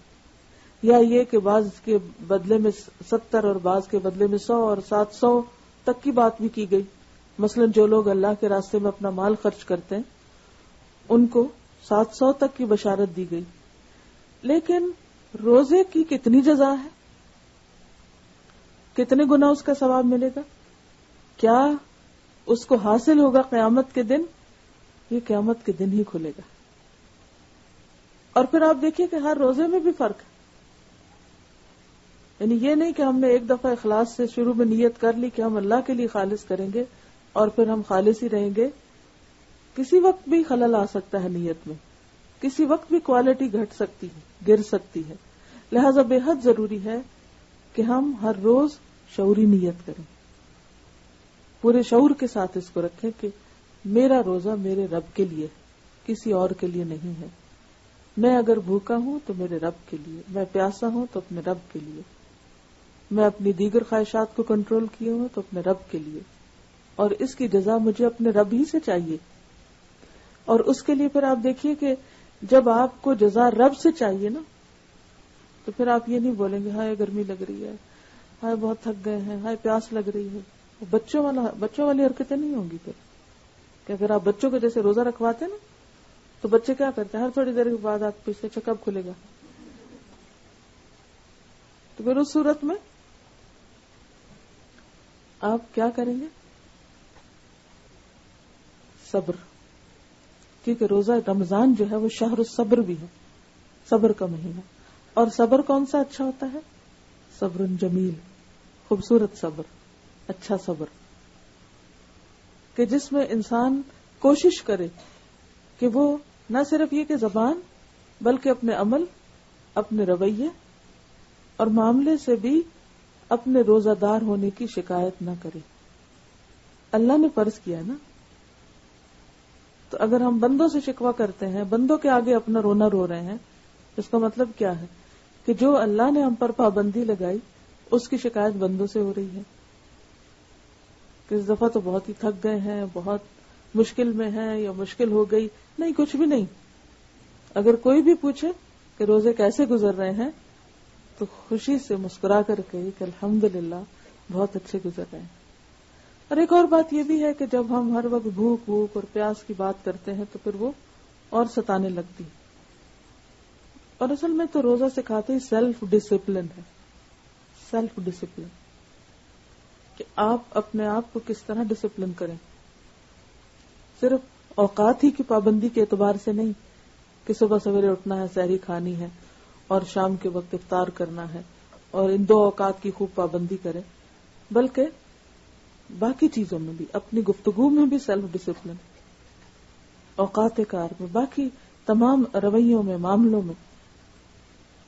یا یہ کہ بعض کے بدلے میں 70 اور بعض کے بدلے میں 100 اور 700 تک کی بات بھی کی گئی. مثلا جو لوگ اللہ کے راستے میں اپنا مال خرچ کرتے ہیں ان کو 700 تک کی بشارت دی گئی. لیکن روزے کی کتنی جزا ہے، کتنے گنا اس کا ثواب ملے گا، کیا اس کو حاصل ہوگا قیامت کے دن؟ یہ قیامت کے دن ہی کھلے گا. اور پھر آپ دیکھیے کہ ہر روزے میں بھی فرق ہے. یعنی یہ نہیں کہ ہم نے ایک دفعہ اخلاص سے شروع میں نیت کر لی کہ ہم اللہ کے لیے خالص کریں گے اور پھر ہم خالص ہی رہیں گے. کسی وقت بھی خلل آ سکتا ہے نیت میں، کسی وقت بھی کوالٹی گھٹ سکتی ہے، گر سکتی ہے. لہذا بے حد ضروری ہے کہ ہم ہر روز شعوری نیت کریں، پورے شعور کے ساتھ اس کو رکھیں کہ میرا روزہ میرے رب کے لیے، کسی اور کے لیے نہیں ہے. میں اگر بھوکا ہوں تو میرے رب کے لیے، میں پیاسا ہوں تو اپنے رب کے لیے، میں اپنی دیگر خواہشات کو کنٹرول کیے ہوں تو اپنے رب کے لیے، اور اس کی جزا مجھے اپنے رب ہی سے چاہیے. اور اس کے لیے پھر آپ دیکھیے کہ جب آپ کو جزا رب سے چاہیے نا، تو پھر آپ یہ نہیں بولیں گے ہائے گرمی لگ رہی ہے، ہائے بہت تھک گئے ہیں، ہائے پیاس لگ رہی ہے. بچوں والی حرکتیں نہیں ہوں گی. پھر کہ اگر آپ بچوں کو جیسے روزہ رکھواتے نا، تو بچے کیا کرتے ہیں، ہر تھوڑی دیر کے بعد آپ پیچھے اچھا کب کھلے گا، تو پھر اس صورت میں آپ کیا کریں گے؟ صبر. کیونکہ روزہ رمضان جو ہے وہ شہر الصبر بھی ہے، صبر کا مہینہ. اور صبر کون سا اچھا ہوتا ہے؟ صبر جمیل، خوبصورت صبر، اچھا صبر، کہ جس میں انسان کوشش کرے کہ وہ نہ صرف یہ کہ زبان بلکہ اپنے عمل، اپنے رویے اور معاملے سے بھی اپنے روزہ دار ہونے کی شکایت نہ کرے. اللہ نے فرض کیا نا، تو اگر ہم بندوں سے شکوہ کرتے ہیں، بندوں کے آگے اپنا رونا رو رہے ہیں، اس کا مطلب کیا ہے کہ جو اللہ نے ہم پر پابندی لگائی اس کی شکایت بندوں سے ہو رہی ہے کہ اس دفعہ تو بہت ہی تھک گئے ہیں، بہت مشکل میں ہیں، یا مشکل ہو گئی. نہیں، کچھ بھی نہیں. اگر کوئی بھی پوچھے کہ روزے کیسے گزر رہے ہیں تو خوشی سے مسکرا کر کہے کہ الحمدللہ بہت اچھے گزر رہے ہیں. اور ایک اور بات یہ بھی ہے کہ جب ہم ہر وقت بھوک اور پیاس کی بات کرتے ہیں تو پھر وہ اور ستانے لگتی. اور اصل میں تو روزہ سکھاتے ہی سیلف ڈسپلن ہے. سیلف ڈسپلن کہ آپ اپنے آپ کو کس طرح ڈسپلن کریں. صرف اوقات ہی کی پابندی کے اعتبار سے نہیں کہ صبح سویرے اٹھنا ہے، سحری کھانی ہے اور شام کے وقت افطار کرنا ہے اور ان 2 اوقات کی خوب پابندی کریں، بلکہ باقی چیزوں میں بھی، اپنی گفتگو میں بھی سیلف ڈسپلن، اوقات کار میں، باقی تمام رویوں میں، معاملوں میں،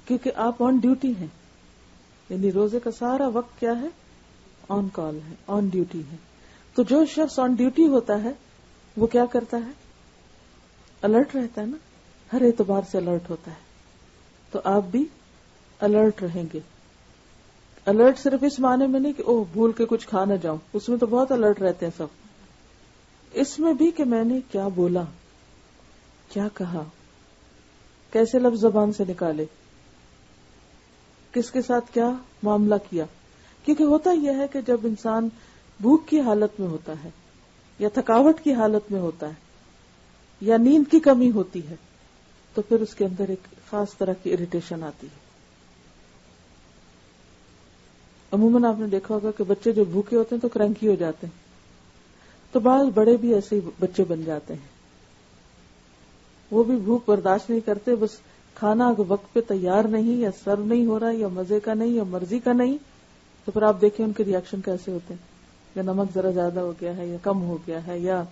کیونکہ آپ آن ڈیوٹی ہیں. یعنی روزے کا سارا وقت کیا ہے؟ آن کال ہے، آن ڈیوٹی ہے. تو جو شخص آن ڈیوٹی ہوتا ہے وہ کیا کرتا ہے؟ الرٹ رہتا ہے نا، ہر اعتبار سے الرٹ ہوتا ہے. تو آپ بھی الرٹ رہیں گے. الرٹ صرف اس معنی میں نہیں کہ اوہ بھول کے کچھ کھا نہ جاؤں، اس میں تو بہت الرٹ رہتے ہیں سب. اس میں بھی کہ میں نے کیا بولا، کیا کہا، کیسے لفظ زبان سے نکالے، کس کے ساتھ کیا معاملہ کیا. کیونکہ ہوتا یہ ہے کہ جب انسان بھوک کی حالت میں ہوتا ہے یا تھکاوٹ کی حالت میں ہوتا ہے یا نیند کی کمی ہوتی ہے تو پھر اس کے اندر ایک خاص طرح کی اریٹیشن آتی ہے. عموماً آپ نے دیکھا ہوگا کہ بچے جو بھوکے ہوتے ہیں تو کرنکی ہو جاتے ہیں، تو بعض بڑے بھی ایسے ہی بچے بن جاتے ہیں. وہ بھی بھوک برداشت نہیں کرتے، بس کھانا وقت پہ تیار نہیں، یا سرو نہیں ہو رہا، یا مزے کا نہیں، یا مرضی کا نہیں، تو پھر آپ دیکھیں ان کے ری ایکشن کیسے ہوتے ہیں. یا نمک ذرا زیادہ ہو گیا ہے، یا کم ہو گیا ہے، یا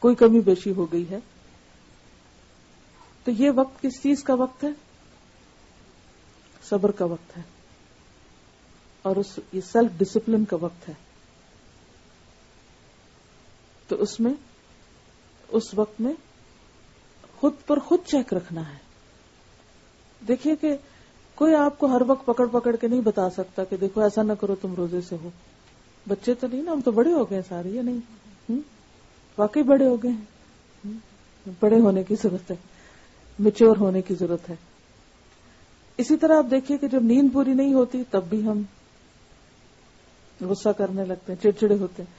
کوئی کمی بیشی ہو گئی ہے. تو یہ وقت کس چیز کا وقت ہے؟ صبر کا وقت ہے، اور یہ سیلف ڈسپلن کا وقت ہے. تو اس وقت میں خود پر خود چیک رکھنا ہے. دیکھیے کہ کوئی آپ کو ہر وقت پکڑ کے نہیں بتا سکتا کہ دیکھو ایسا نہ کرو تم روزے سے ہو. بچے تو نہیں نا، ہم تو بڑے ہو گئے سارے، یا نہیں؟ واقعی بڑے ہو گئے ہیں. بڑے ہونے کی ضرورت ہے، میچور ہونے کی ضرورت ہے. اسی طرح آپ دیکھیے کہ جب نیند پوری نہیں ہوتی تب بھی ہم غصہ کرنے لگتے ہیں، چڑچڑے ہوتے ہیں.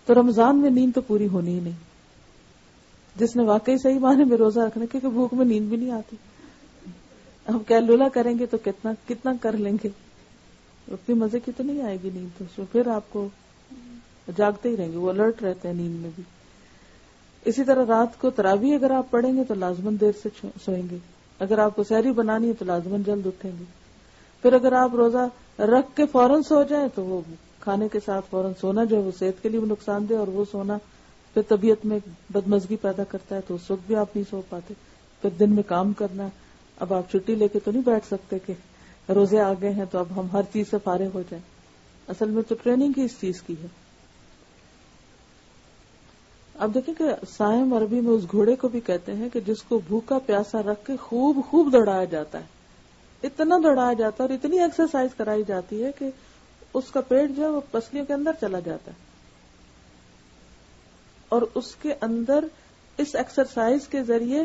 تو رمضان میں نیند تو پوری ہونی ہی نہیں. جس نے واقعی صحیح معنی میں روزہ رکھنا، کیونکہ بھوک میں نیند بھی نہیں آتی. ہم کیلولا کریں گے تو کتنا کر لیں گے، اتنی مزے کی تو نہیں آئے گی نیند. تو پھر آپ کو جاگتے ہی رہیں گے، وہ الرٹ رہتے ہیں نیند میں بھی. اسی طرح رات کو تراویح اگر آپ پڑھیں گے تو لازماً دیر سے سوئیں گے. اگر آپ کو سحری بنانی ہے تو لازماً جلد اٹھیں گے. پھر اگر آپ روزہ رکھ کے فوراً سو جائیں تو وہ کھانے کے ساتھ فوراً سونا جو ہے وہ صحت کے لیے بھی نقصان دہ، اور وہ سونا پھر طبیعت میں بدمزگی پیدا کرتا ہے، تو اس وقت بھی آپ نہیں سو پاتے. پھر دن میں کام کرنا، اب آپ چھٹی لے کے تو نہیں بیٹھ سکتے کہ روزے آ گئے ہیں تو اب ہم ہر چیز سے فارغ ہو جائیں. اصل میں تو ٹریننگ ہی اس چیز کی ہے. اب دیکھیں کہ صائم عربی میں اس گھوڑے کو بھی کہتے ہیں کہ جس کو بھوکا پیاسا رکھ کے خوب خوب دوڑایا جاتا ہے. اتنا دوڑایا جاتا ہے اور اتنی ایکسرسائز کرائی جاتی ہے کہ اس کا پیٹ جو ہے وہ پسلیوں کے اندر چلا جاتا ہے. اور اس کے اندر اس ایکسرسائز کے ذریعے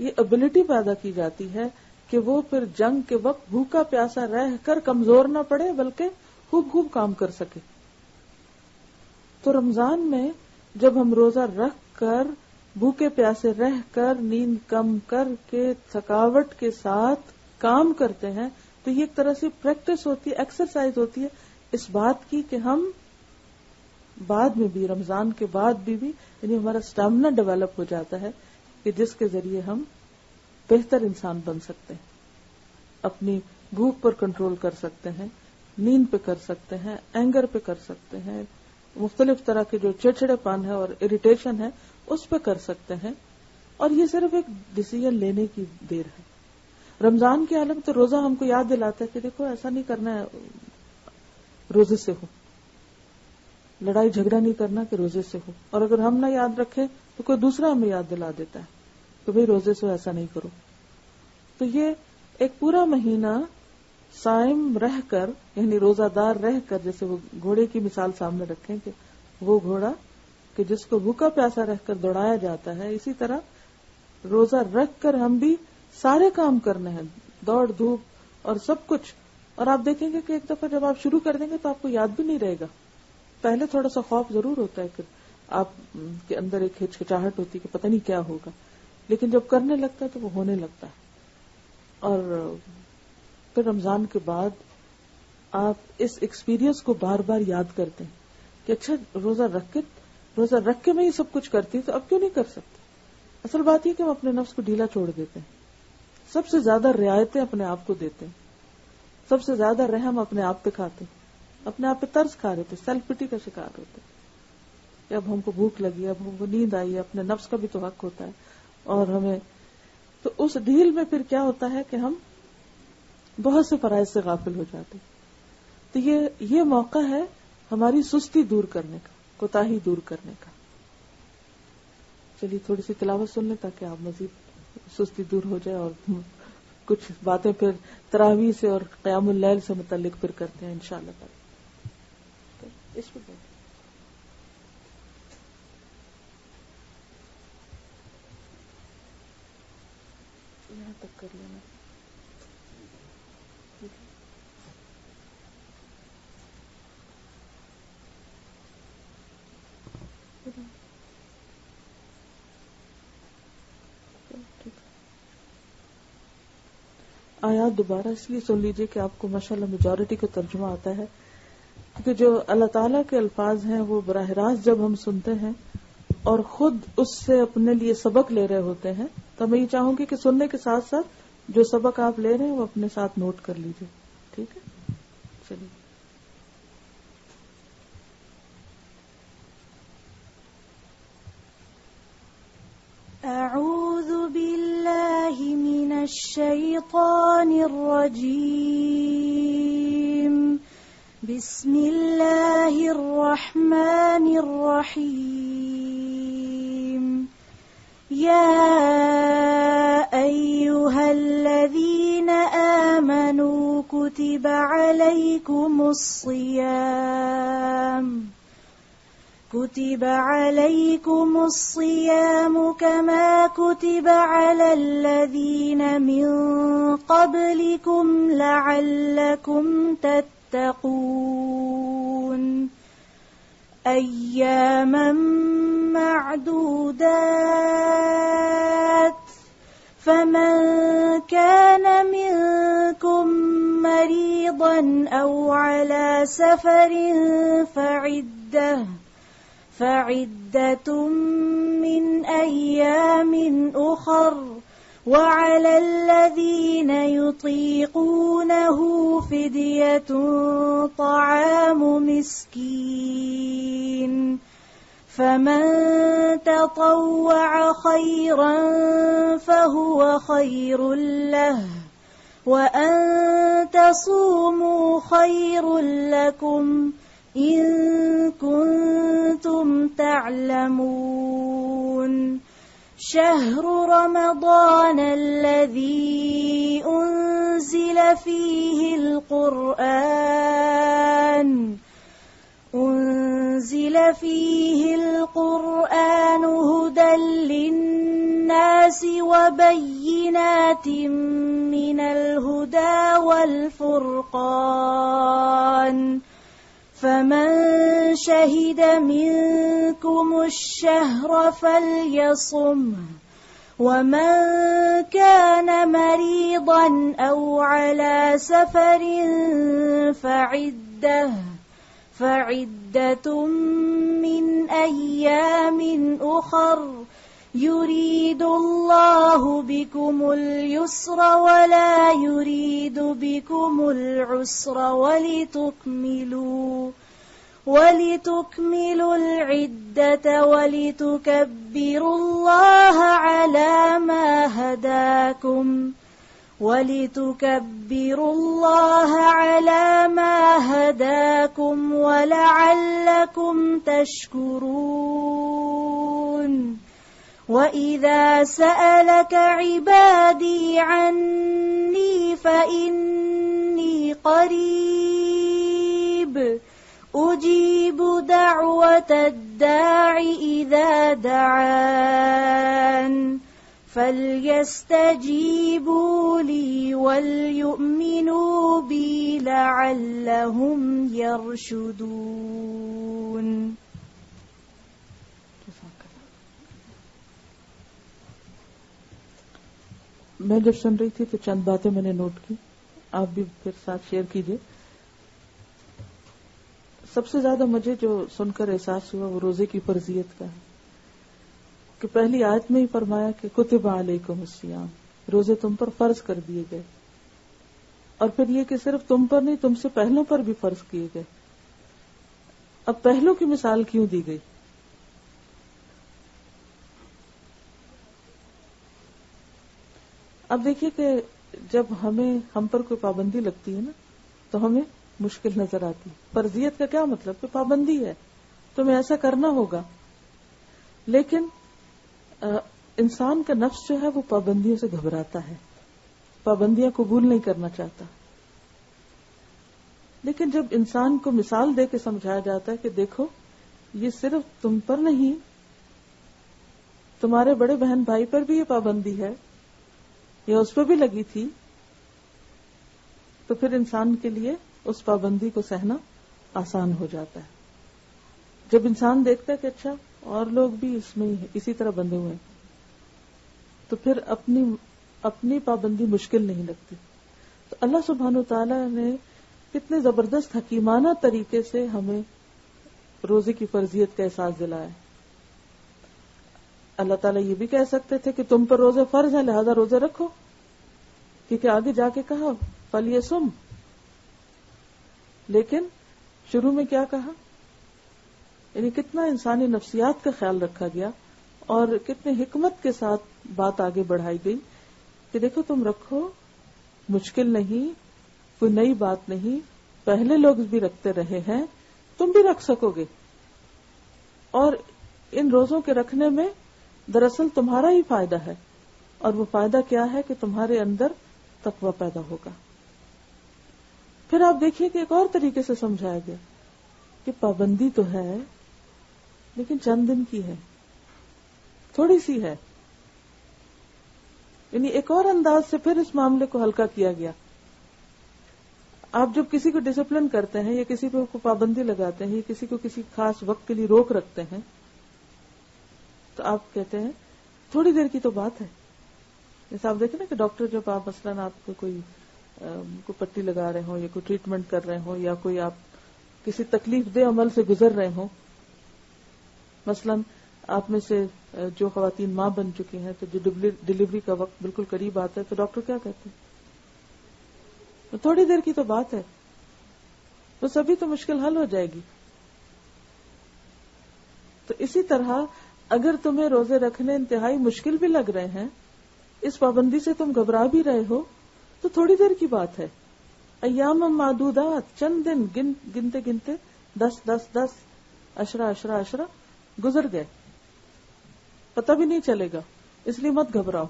یہ ابیلٹی پیدا کی جاتی ہے کہ وہ پھر جنگ کے وقت بھوکا پیاسا رہ کر کمزور نہ پڑے بلکہ خوب خوب کام کر سکے. تو رمضان میں جب ہم روزہ رکھ کر بھوکے پیاسے رہ کر نیند کم کر کے تھکاوٹ کے ساتھ کام کرتے ہیں تو یہ ایک طرح سے پریکٹس ہوتی ہے, ایکسرسائز ہوتی ہے اس بات کی کہ ہم بعد میں بھی رمضان کے بعد بھی یعنی ہمارا اسٹیمنا ڈیولپ ہو جاتا ہے کہ جس کے ذریعے ہم بہتر انسان بن سکتے ہیں, اپنی بھوک پر کنٹرول کر سکتے ہیں, نیند پہ کر سکتے ہیں, اینگر پہ کر سکتے ہیں, مختلف طرح کے جو چڑچڑے پن ہے اور اریٹیشن ہے اس پہ کر سکتے ہیں. اور یہ صرف ایک ڈیسیژن لینے کی دیر ہے. رمضان کی حالت تو روزہ ہم کو یاد دلاتا ہے کہ دیکھو ایسا نہیں کرنا ہے روزے سے ہو, لڑائی جھگڑا نہیں کرنا کہ روزے سے ہو. اور اگر ہم نہ یاد رکھیں تو کوئی دوسرا ہمیں یاد دلا دیتا ہے کہ بھئی روزے سے ایسا نہیں کرو. تو یہ ایک پورا مہینہ صائم رہ کر یعنی روزہ دار رہ کر, جیسے وہ گھوڑے کی مثال سامنے رکھیں کہ وہ گھوڑا کہ جس کو بھوکا پیاسا رہ کر دوڑایا جاتا ہے, اسی طرح روزہ رکھ کر ہم بھی سارے کام کرنے ہیں, دوڑ دھوپ اور سب کچھ. اور آپ دیکھیں گے کہ ایک دفعہ جب آپ شروع کر دیں گے تو آپ کو یاد بھی نہیں رہے گا. پہلے تھوڑا سا خوف ضرور ہوتا ہے کہ آپ کے اندر ایک ہچکچاہٹ ہوتی ہے کہ پتہ نہیں کیا ہوگا, لیکن جب کرنے لگتا ہے تو وہ ہونے لگتا ہے. اور پھر رمضان کے بعد آپ اس ایکسپیرینس کو بار بار یاد کرتے ہیں کہ اچھا روزہ رکھ کے میں یہ سب کچھ کرتی تو اب کیوں نہیں کر سکتی. اصل بات یہ کہ ہم اپنے نفس کو ڈھیلا چھوڑ دیتے ہیں, سب سے زیادہ رعایتیں اپنے آپ کو دیتے ہیں, سب سے زیادہ رحم اپنے آپ پہ کھاتے ہیں, اپنے آپ پہ ترس کھا رہے تھے, سیلف پٹی کا شکار ہوتے کہ اب ہم کو بھوک لگی, اب ہم کو نیند آئی ہے. اپنے نفس کا بھی تو حق ہوتا ہے. اور ہمیں تو اس ڈھیل میں پھر کیا ہوتا ہے کہ ہم بہت سے فرائض سے غافل ہو جاتے. تو یہ موقع ہے ہماری سستی دور کرنے کا, کوتاہی دور کرنے کا. چلیے تھوڑی سی تلاوت سن لیں تاکہ آپ مزید سستی دور ہو جائے, اور کچھ باتیں پھر تراویح سے اور قیام اللیل سے متعلق پھر کرتے ہیں انشاءاللہ تعالی. اس پہ یہاں تک کر لینا. آیات دوبارہ اس لیے سن لیجئے کہ آپ کو ماشاءاللہ میجورٹی کا ترجمہ آتا ہے, کیونکہ جو اللہ تعالیٰ کے الفاظ ہیں وہ براہ راست جب ہم سنتے ہیں اور خود اس سے اپنے لیے سبق لے رہے ہوتے ہیں تو میں یہ چاہوں گی کہ سننے کے ساتھ ساتھ جو سبق آپ لے رہے ہیں وہ اپنے ساتھ نوٹ کر لیجئے. ٹھیک ہے, چلیے. أعوذ بالله من الشيطان الرجيم. بسم الله الرحمن الرحيم. يا أيها الذين آمنوا كتب عليكم الصيام كما كتب على الذين من قبلكم لعلكم تتقون. أياما معدودات. فمن كان منكم مريضا أو على سفر فعدة من أيام أخر. وعلى الذين يطيقونه فدية طعام مسكين. فمن تطوع خيرا فهو خير له. وأن تصوموا خير لكم إن كنتم تعلمون شهر رمضان الذي أنزل فيه القرآن هدى للناس وبينات من الهدى والفرقان فمن شهد منكم الشهر فليصمه ومن كان مريضا أو على سفر فعدة من أيام أخر يريد الله بكم اليسر ولا يريد بكم العسر ولتكملوا العدة ولتكبروا الله على ما هداكم ولعلكم تشكرون وَإِذَا سَأَلَكَ عِبَادِي عَنِّي فَإِنِّي قَرِيبٌ أُجِيبُ دَعْوَةَ الدَّاعِ إِذَا دَعَانِ فَلْيَسْتَجِيبُوا لِي وَلْيُؤْمِنُوا بِي لَعَلَّهُمْ يَرْشُدُونَ. میں جب سن رہی تھی تو چند باتیں میں نے نوٹ کی، آپ بھی پھر ساتھ شیئر کیجئے. سب سے زیادہ مجھے جو سن کر احساس ہوا وہ روزے کی فرضیت کا ہے کہ پہلی آیت میں ہی فرمایا کہ کتب علیکم الصیام، روزے تم پر فرض کر دیے گئے، اور پھر یہ کہ صرف تم پر نہیں، تم سے پہلوں پر بھی فرض کیے گئے. اب پہلوں کی مثال کیوں دی گئی؟ اب دیکھیے کہ جب ہم پر کوئی پابندی لگتی ہے نا تو ہمیں مشکل نظر آتی. فرضیت کا کیا مطلب؟ کہ پابندی ہے، تمہیں ایسا کرنا ہوگا. لیکن انسان کا نفس جو ہے وہ پابندیوں سے گھبراتا ہے، پابندیاں قبول نہیں کرنا چاہتا. لیکن جب انسان کو مثال دے کے سمجھایا جاتا ہے کہ دیکھو یہ صرف تم پر نہیں، تمہارے بڑے بہن بھائی پر بھی یہ پابندی ہے یا اس پہ بھی لگی تھی، تو پھر انسان کے لیے اس پابندی کو سہنا آسان ہو جاتا ہے. جب انسان دیکھتا ہے کہ اچھا اور لوگ بھی اس میں اسی طرح بندھے ہوئے ہیں تو پھر اپنی پابندی مشکل نہیں لگتی. تو اللہ سبحانہ وتعالی نے کتنے زبردست حکیمانہ طریقے سے ہمیں روزے کی فرضیت کا احساس دلایا. اللہ تعالیٰ یہ بھی کہہ سکتے تھے کہ تم پر روزے فرض ہیں لہذا روزے رکھو، کیونکہ آگے جا کے کہا فَلْيَصُمْ، لیکن شروع میں کیا کہا؟ یعنی کتنا انسانی نفسیات کا خیال رکھا گیا اور کتنے حکمت کے ساتھ بات آگے بڑھائی گئی کہ دیکھو تم رکھو، مشکل نہیں، کوئی نئی بات نہیں، پہلے لوگ بھی رکھتے رہے ہیں، تم بھی رکھ سکو گے. اور ان روزوں کے رکھنے میں دراصل تمہارا ہی فائدہ ہے، اور وہ فائدہ کیا ہے کہ تمہارے اندر تقوی پیدا ہوگا. پھر آپ دیکھیے کہ ایک اور طریقے سے سمجھایا گیا کہ پابندی تو ہے لیکن چند دن کی ہے، تھوڑی سی ہے. یعنی ایک اور انداز سے پھر اس معاملے کو ہلکا کیا گیا. آپ جب کسی کو ڈسپلن کرتے ہیں یا کسی کو پابندی لگاتے ہیں یا کسی کو کسی خاص وقت کے لیے روک رکھتے ہیں تو آپ کہتے ہیں تھوڑی دیر کی تو بات ہے. جیسے آپ دیکھیں نا کہ ڈاکٹر جب آپ مثلاً آپ کو کوئی پٹی لگا رہے ہوں یا کوئی ٹریٹمنٹ کر رہے ہوں یا کوئی آپ کسی تکلیف دہ عمل سے گزر رہے ہوں، مثلاً آپ میں سے جو خواتین ماں بن چکی ہیں تو جو ڈلیوری کا وقت بالکل قریب آتا ہے تو ڈاکٹر کیا کہتے ہیں؟ تھوڑی دیر کی تو بات ہے، تو سبھی تو مشکل حل ہو جائے گی. تو اسی طرح اگر تمہیں روزے رکھنے انتہائی مشکل بھی لگ رہے ہیں، اس پابندی سے تم گھبرا بھی رہے ہو، تو تھوڑی دیر کی بات ہے، ایام معدودات، چند دن گنتے گنتے 10 10 گزر گئے، پتہ بھی نہیں چلے گا، اس لیے مت گھبراؤ۔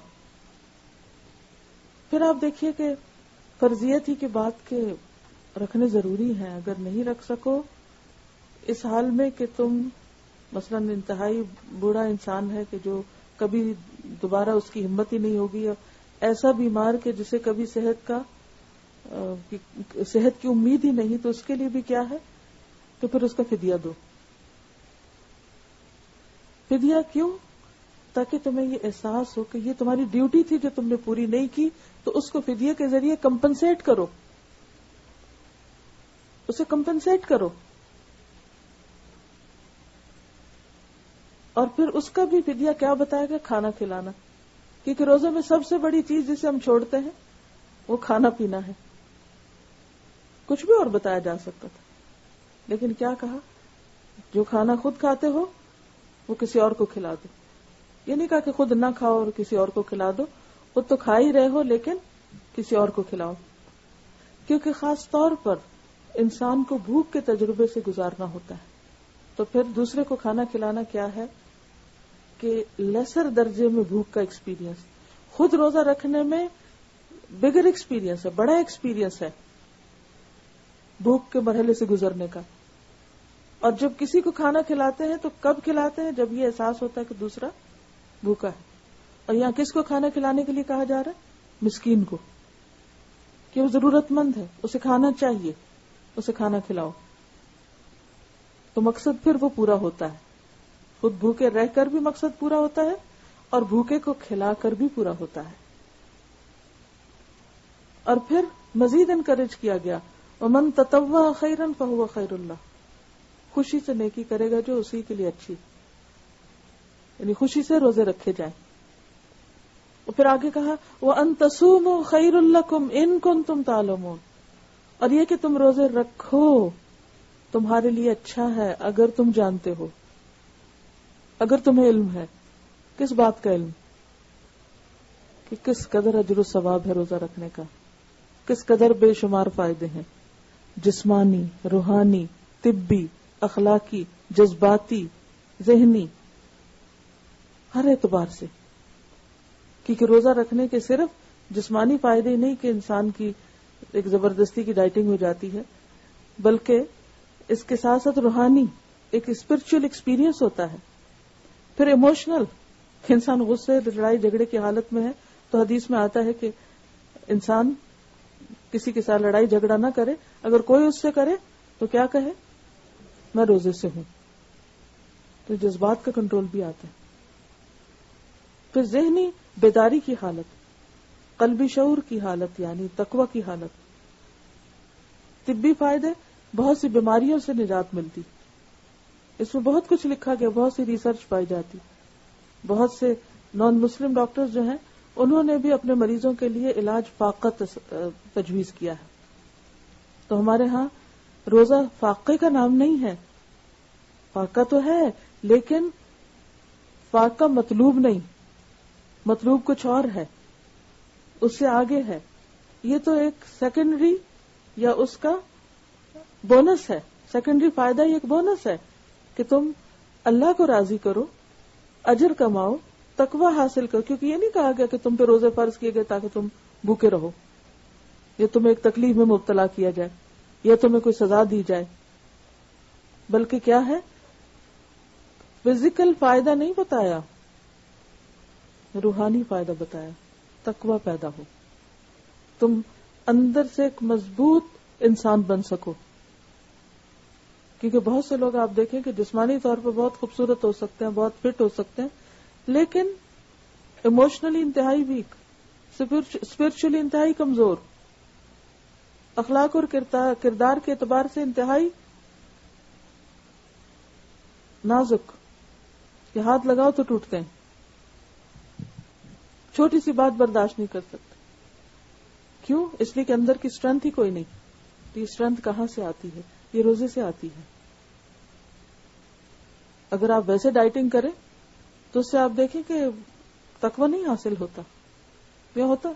پھر آپ دیکھیے کہ فرضیت ہی کی بات کے رکھنے ضروری ہیں، اگر نہیں رکھ سکو اس حال میں کہ تم مثلا انتہائی بوڑھا انسان ہے کہ جو کبھی دوبارہ اس کی ہمت ہی نہیں ہوگی، ایسا بیمار کہ جسے کبھی صحت کی امید ہی نہیں، تو اس کے لیے بھی کیا ہے تو پھر اس کا فدیہ دو۔ فدیہ کیوں؟ تاکہ تمہیں یہ احساس ہو کہ یہ تمہاری ڈیوٹی تھی جو تم نے پوری نہیں کی، تو اس کو فدیہ کے ذریعے کمپنسیٹ کرو، اسے کمپنسیٹ کرو۔ اور پھر اس کا بھی فدیہ کیا بتایا گیا؟ کھانا کھلانا، کیونکہ روزے میں سب سے بڑی چیز جسے ہم چھوڑتے ہیں وہ کھانا پینا ہے۔ کچھ بھی اور بتایا جا سکتا تھا، لیکن کیا کہا؟ جو کھانا خود کھاتے ہو وہ کسی اور کو کھلا دو۔ یہ نہیں کہا کہ خود نہ کھاؤ اور کسی اور کو کھلا دو، خود تو کھا ہی رہے ہو لیکن کسی اور کو کھلاؤ، کیونکہ خاص طور پر انسان کو بھوک کے تجربے سے گزارنا ہوتا ہے۔ تو پھر دوسرے کو کھانا کھلانا کیا ہے کہ لیسر درجے میں بھوک کا ایکسپیرینس، خود روزہ رکھنے میں بگر ایکسپیرینس ہے، بڑا ایکسپیرینس ہے بھوک کے مرحلے سے گزرنے کا۔ اور جب کسی کو کھانا کھلاتے ہیں تو کب کھلاتے ہیں؟ جب یہ احساس ہوتا ہے کہ دوسرا بھوکا ہے۔ اور یہاں کس کو کھانا کھلانے کے لیے کہا جا رہا ہے؟ مسکین کو، کہ وہ ضرورت مند ہے، اسے کھانا چاہیے، اسے کھانا کھلاؤ۔ تو مقصد پھر وہ پورا ہوتا ہے، خود بھوکے رہ کر بھی مقصد پورا ہوتا ہے اور بھوکے کو کھلا کر بھی پورا ہوتا ہے۔ اور پھر مزید انکریج کیا گیا، وَمَن تَطَوَّعَ خَيْرًا فَهُوَ خَيْرٌ لَهُ، خوشی سے نیکی کرے گا جو اسی کے لیے اچھی، یعنی خوشی سے روزے رکھے جائیں۔ اور پھر آگے کہا وَأَن تَصُومُوا خَيْرٌ لَكُمْ إِن كُنتُمْ تَعْلَمُونَ، اور یہ کہ تم روزے رکھو تمہارے لیے اچھا ہے اگر تم جانتے ہو، اگر تمہیں علم ہے۔ کس بات کا علم؟ کہ کس قدر اجر و ثواب ہے روزہ رکھنے کا، کس قدر بے شمار فائدے ہیں، جسمانی، روحانی، طبی، اخلاقی، جذباتی، ذہنی، ہر اعتبار سے۔ کیونکہ روزہ رکھنے کے صرف جسمانی فائدے ہی نہیں کہ انسان کی ایک زبردستی کی ڈائٹنگ ہو جاتی ہے، بلکہ اس کے ساتھ ساتھ روحانی ایک اسپرچل ایکسپیرینس ہوتا ہے۔ پھر ایموشنل، انسان غصے، لڑائی جھگڑے کی حالت میں ہے تو حدیث میں آتا ہے کہ انسان کسی کے ساتھ لڑائی جھگڑا نہ کرے، اگر کوئی اس سے کرے تو کیا کہے؟ میں روزے سے ہوں۔ تو جذبات کا کنٹرول بھی آتا ہے۔ پھر ذہنی بیداری کی حالت، قلبی شعور کی حالت یعنی تقوی کی حالت، طبی فائدے، بہت سی بیماریوں سے نجات ملتی، اس میں بہت کچھ لکھا گیا، بہت سی ریسرچ پائی جاتی، بہت سے نان مسلم ڈاکٹر جو ہیں انہوں نے بھی اپنے مریضوں کے لیے علاج فاقہ تجویز کیا ہے۔ تو ہمارے ہاں روزہ فاقے کا نام نہیں ہے، فاقہ تو ہے لیکن فاقہ مطلوب نہیں، مطلوب کچھ اور ہے، اس سے آگے ہے، یہ تو ایک سیکنڈری یا اس کا بونس ہے، سیکنڈری فائدہ ہی ایک بونس ہے کہ تم اللہ کو راضی کرو، اجر کماؤ، تقوی حاصل کرو، کیونکہ یہ نہیں کہا گیا کہ تم پہ روزے فرض کیے گئے تاکہ تم بھوکے رہو یا تمہیں ایک تکلیف میں مبتلا کیا جائے یا تمہیں کوئی سزا دی جائے، بلکہ کیا ہے؟ فزیکل فائدہ نہیں بتایا، روحانی فائدہ بتایا، تقوی پیدا ہو، تم اندر سے ایک مضبوط انسان بن سکو۔ کیونکہ بہت سے لوگ آپ دیکھیں کہ جسمانی طور پر بہت خوبصورت ہو سکتے ہیں، بہت فٹ ہو سکتے ہیں، لیکن ایموشنلی انتہائی ویک، اسپرچولی انتہائی کمزور، اخلاق اور کردار کے اعتبار سے انتہائی نازک، کہ ہاتھ لگاؤ تو ٹوٹتے ہیں، چھوٹی سی بات برداشت نہیں کر سکتے۔ کیوں؟ اس لیے کہ اندر کی اسٹرینتھ ہی کوئی نہیں۔ تو یہ اسٹرینتھ کہاں سے آتی ہے؟ یہ روزے سے آتی ہے۔ اگر آپ ویسے ڈائٹنگ کریں تو اس سے آپ دیکھیں کہ تقوی نہیں حاصل ہوتا، یہ ہوتا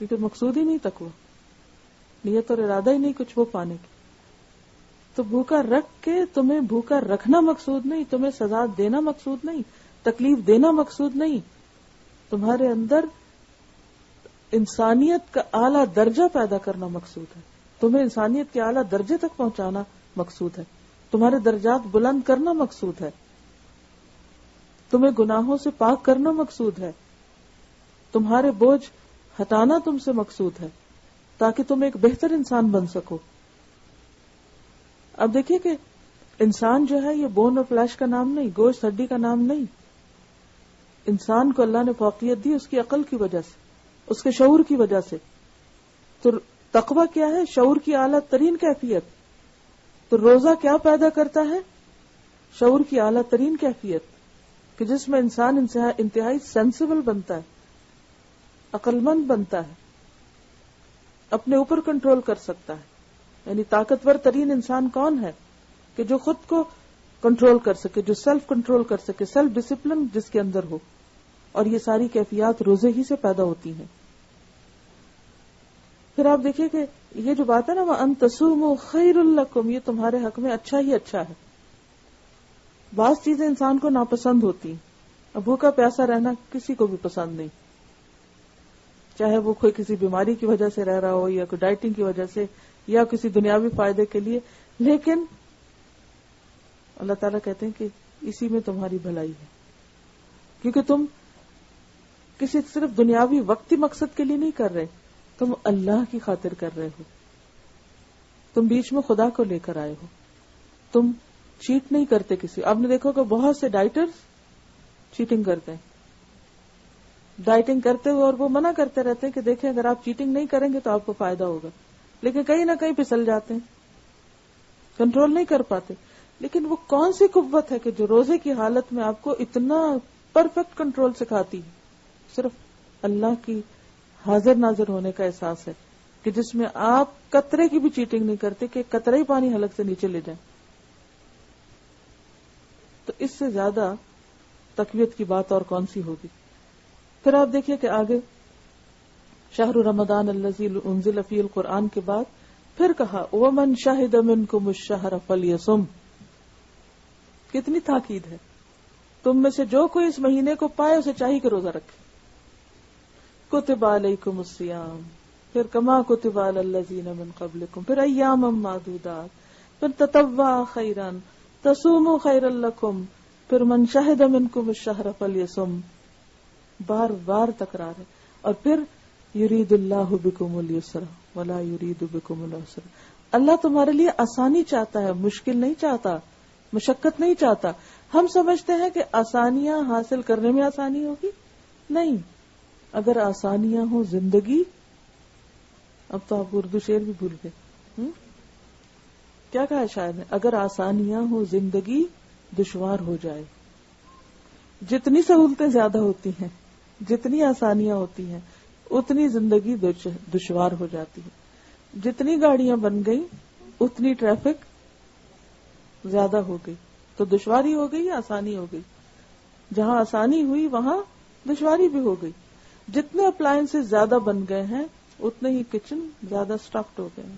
کیونکہ مقصود ہی نہیں تقویٰ، نیت اور ارادہ ہی نہیں کچھ وہ پانے کی. تو بھوکا رکھ کے تمہیں بھوکا رکھنا مقصود نہیں، تمہیں سزا دینا مقصود نہیں، تکلیف دینا مقصود نہیں، تمہارے اندر انسانیت کا اعلیٰ درجہ پیدا کرنا مقصود ہے، تمہیں انسانیت کے اعلیٰ درجے تک پہنچانا مقصود ہے، تمہارے درجات بلند کرنا مقصود ہے، تمہیں گناہوں سے پاک کرنا مقصود ہے، تمہارے بوجھ ہٹانا تم سے مقصود ہے تاکہ تم ایک بہتر انسان بن سکو. اب دیکھیے کہ انسان جو ہے یہ بون اور فلیش کا نام نہیں، گوشت ہڈی کا نام نہیں. انسان کو اللہ نے فوقیت دی اس کی عقل کی وجہ سے، اس کے شعور کی وجہ سے. تو تقویٰ کیا ہے؟ شعور کی اعلیٰ ترین کیفیت. تو روزہ کیا پیدا کرتا ہے؟ شعور کی اعلیٰ ترین کیفیت کہ جس میں انسان انتہائی سینسیبل بنتا ہے، عقل مند بنتا ہے، اپنے اوپر کنٹرول کر سکتا ہے. یعنی طاقتور ترین انسان کون ہے؟ کہ جو خود کو کنٹرول کر سکے، جو سیلف کنٹرول کر سکے، سیلف ڈسپلن جس کے اندر ہو. اور یہ ساری کیفیات روزے ہی سے پیدا ہوتی ہیں. پھر آپ دیکھیے کہ یہ جو بات ہے نا وَأَن تَصُومُوا خَيْرٌ لَكُمْ، یہ تمہارے حق میں اچھا ہی اچھا ہے. بعض چیزیں انسان کو ناپسند ہوتی ہیں. اب بھوکا پیاسا رہنا کسی کو بھی پسند نہیں، چاہے وہ کوئی کسی بیماری کی وجہ سے رہ رہا ہو یا کوئی ڈائٹنگ کی وجہ سے یا کسی دنیاوی فائدے کے لیے. لیکن اللہ تعالیٰ کہتے ہیں کہ اسی میں تمہاری بھلائی ہے، کیونکہ تم کسی صرف دنیاوی وقتی مقصد کے لیے نہیں کر رہے، تم اللہ کی خاطر کر رہے ہو. تم بیچ میں خدا کو لے کر آئے ہو. تم چیٹ نہیں کرتے کسی. آپ نے دیکھو کہ بہت سے ڈائٹرز چیٹنگ کرتے ہیں، ڈائٹنگ کرتے ہوئے، اور وہ منع کرتے رہتے ہیں کہ دیکھیں اگر آپ چیٹنگ نہیں کریں گے تو آپ کو فائدہ ہوگا، لیکن کہیں نہ کہیں پھسل جاتے ہیں، کنٹرول نہیں کر پاتے. لیکن وہ کون سی قوت ہے کہ جو روزے کی حالت میں آپ کو اتنا پرفیکٹ کنٹرول سکھاتی ہے؟ صرف اللہ کی حاضر ناظر ہونے کا احساس ہے کہ جس میں آپ قطرے کی بھی چیٹنگ نہیں کرتے کہ قطرہ ہی پانی حلق سے نیچے لے جائیں. تو اس سے زیادہ تقویت کی بات اور کون سی ہوگی؟ پھر آپ دیکھیے کہ آگے شہر رمضان الذی انزل فیہ القرآن کے بعد پھر کہا ومن شہد منکم الشہر فلیصم. کتنی تاکید ہے. تم میں سے جو کوئی اس مہینے کو پائے اسے چاہیے کہ روزہ رکھے. کتب علیکم الصیام، پھر کما کتب علی الذین من قبلکم، پھر ایاما معدودات، پھر تطوع خیرا تصوموا خیرا لکم، پھر من شہد منکم الشہر فلیصم. بار بار تکرار ہے. اور پھر یرید اللہ بکم اليسر ولا یرید بکم العسر. اللہ تمہارے لیے آسانی چاہتا ہے، مشکل نہیں چاہتا، مشقت نہیں چاہتا. ہم سمجھتے ہیں کہ آسانیاں حاصل کرنے میں آسانی ہوگی. نہیں، اگر آسانیاں ہوں زندگی، اب تو آپ اردو شعر بھی بھول گئے. کیا کہا ہے شاعر نے؟ اگر آسانیاں ہوں زندگی دشوار ہو جائے. جتنی سہولتیں زیادہ ہوتی ہیں، جتنی آسانیاں ہوتی ہیں، اتنی زندگی دشوار ہو جاتی ہے. جتنی گاڑیاں بن گئی اتنی ٹریفک زیادہ ہو گئی. تو دشواری ہو گئی یا آسانی ہو گئی؟ جہاں آسانی ہوئی وہاں دشواری بھی ہو گئی. جتنے اپلائنسز زیادہ بن گئے ہیں اتنے ہی کچن زیادہ اسٹفڈ ہو گئے ہیں.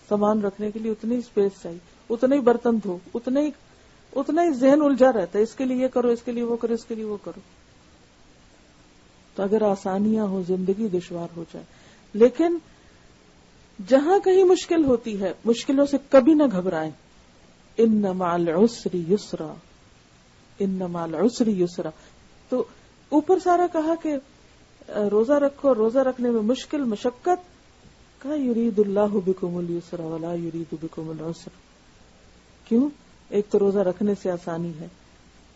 سامان رکھنے کے لیے اتنی اسپیس چاہیے، اتنے ہی برتن دھو، اتنا ہی ذہن الجھا رہتا ہے، اس کے لیے یہ کرو، اس کے لیے وہ کرو، اس کے لیے وہ کرو. تو اگر آسانیاں ہو زندگی دشوار ہو جائے. لیکن جہاں کہیں مشکل ہوتی ہے مشکلوں سے کبھی نہ گھبرائیں. ان مع العسر یسرا، ان مع العسر یسرا. تو اوپر سارا کہا کہ روزہ رکھو، روزہ رکھنے میں مشکل مشقت، کہا یرید اللہ بکم اليسر ولا یرید بکم العسر. کیوں؟ ایک تو روزہ رکھنے سے آسانی ہے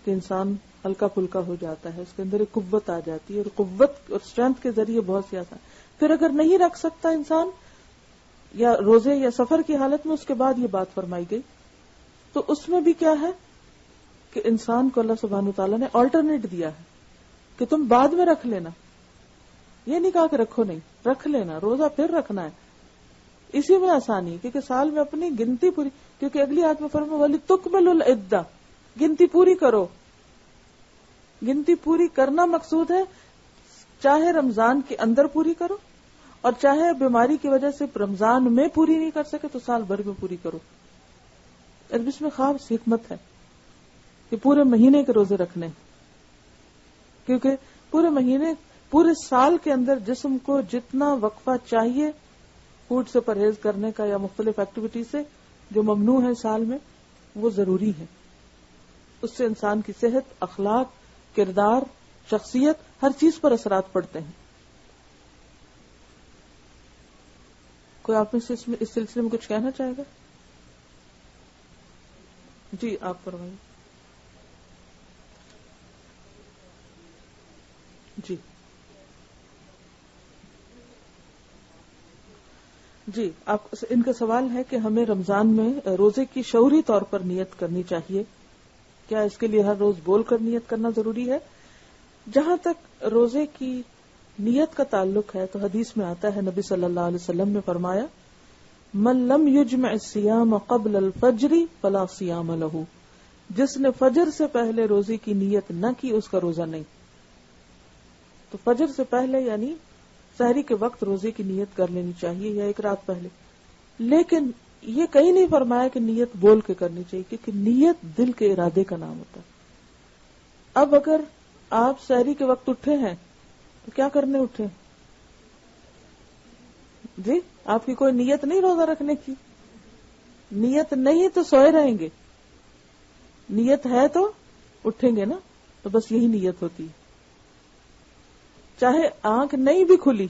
کہ انسان ہلکا پھلکا ہو جاتا ہے، اس کے اندر ایک قوت آ جاتی ہے، اور قوت اور اسٹرینتھ کے ذریعے بہت سی آسان. پھر اگر نہیں رکھ سکتا انسان یا روزے یا سفر کی حالت میں، اس کے بعد یہ بات فرمائی گئی. تو اس میں بھی کیا ہے کہ انسان کو اللہ سبحانہ وتعالیٰ نے آلٹرنیٹ دیا ہے کہ تم بعد میں رکھ لینا. یہ نہیں کہا کہ رکھو نہیں، رکھ لینا، روزہ پھر رکھنا ہے. اسی میں آسانی، کیونکہ سال میں اپنی گنتی پوری، کیونکہ اگلی آیت میں فرمایا وَلِتُكْمِلُوا الْعِدَّةَ، گنتی پوری کرو. گنتی پوری کرنا مقصود ہے. چاہے رمضان کے اندر پوری کرو، اور چاہے بیماری کی وجہ سے رمضان میں پوری نہیں کر سکے تو سال بھر میں پوری کرو. اور اس میں خاص حکمت ہے کہ پورے مہینے کے روزے رکھنے، کیونکہ پورے مہینے پورے سال کے اندر جسم کو جتنا وقفہ چاہیے فوڈ سے پرہیز کرنے کا یا مختلف ایکٹیویٹی سے جو ممنوع ہے سال میں، وہ ضروری ہے. اس سے انسان کی صحت، اخلاق، کردار، شخصیت، ہر چیز پر اثرات پڑتے ہیں. کوئی آپ میں سے اس سلسلے میں کچھ کہنا چاہے گا؟ جی آپ فرمائیے. جی آپ ان کا سوال ہے کہ ہمیں رمضان میں روزے کی شعوری طور پر نیت کرنی چاہیے، کیا اس کے لیے ہر روز بول کر نیت کرنا ضروری ہے؟ جہاں تک روزے کی نیت کا تعلق ہے تو حدیث میں آتا ہے، نبی صلی اللہ علیہ وسلم نے فرمایا، من لم یجمع الصیام قبل الفجر فلا صیام لہ، جس نے فجر سے پہلے روزے کی نیت نہ کی اس کا روزہ نہیں. تو فجر سے پہلے یعنی سحری کے وقت روزے کی نیت کر لینی چاہیے یا ایک رات پہلے. لیکن یہ کہیں نہیں فرمایا کہ نیت بول کے کرنی چاہیے، کیونکہ نیت دل کے ارادے کا نام ہوتا ہے. اب اگر آپ سحری کے وقت اٹھے ہیں تو کیا کرنے اٹھے؟ جی آپ کی کوئی نیت نہیں روزہ رکھنے کی؟ نیت نہیں تو سوئے رہیں گے، نیت ہے تو اٹھیں گے نا. تو بس یہی نیت ہوتی ہے. چاہے آنکھ نہیں بھی کھلی،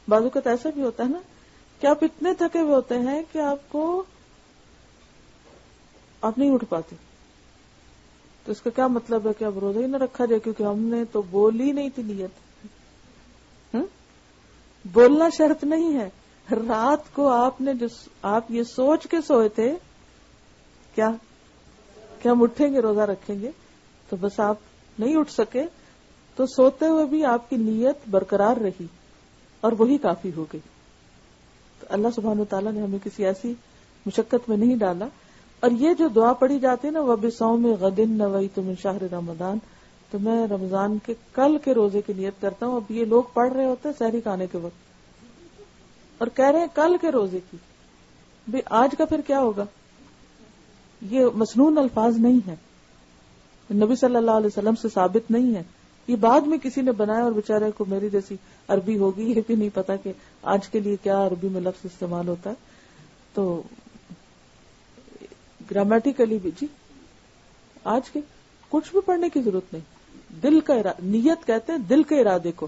بعض اوقات ایسا بھی ہوتا ہے نا کہ آپ اتنے تھکے ہوئے ہوتے ہیں کہ آپ نہیں اٹھ پاتے، تو اس کا کیا مطلب ہے کہ اب روزہ ہی نہ رکھا جائے، کیونکہ ہم نے تو بولی نہیں تھی نیت. بولنا شرط نہیں ہے. رات کو آپ یہ سوچ کے سوئے تھے کیا کہ ہم اٹھیں گے روزہ رکھیں گے، تو بس آپ نہیں اٹھ سکے تو سوتے ہوئے بھی آپ کی نیت برقرار رہی اور وہی کافی ہو گئی. تو اللہ سبحانہ وتعالیٰ نے ہمیں کسی ایسی مشقت میں نہیں ڈالا. اور یہ جو دعا پڑھی جاتی ہے نا، وَبِصَوْمِ غَدٍ نَوَيْتُ مِن شَهْرِ رمضان، تو میں رمضان کے کل کے روزے کی نیت کرتا ہوں. اب یہ لوگ پڑھ رہے ہوتے ہیں سحری کھانے کے وقت اور کہہ رہے ہیں کل کے روزے کی. بھئی آج کا پھر کیا ہوگا؟ یہ مسنون الفاظ نہیں ہے، نبی صلی اللہ علیہ وسلم سے ثابت نہیں ہے. یہ بعد میں کسی نے بنایا اور بیچارے کو میری جیسی عربی ہوگی یہ بھی نہیں پتا کہ آج کے لیے کیا عربی میں لفظ استعمال ہوتا ہے. تو گرامیٹیکلی بھی جی آج کے کچھ بھی پڑھنے کی ضرورت نہیں. دل کا نیت کہتے ہیں دل کے ارادے کو.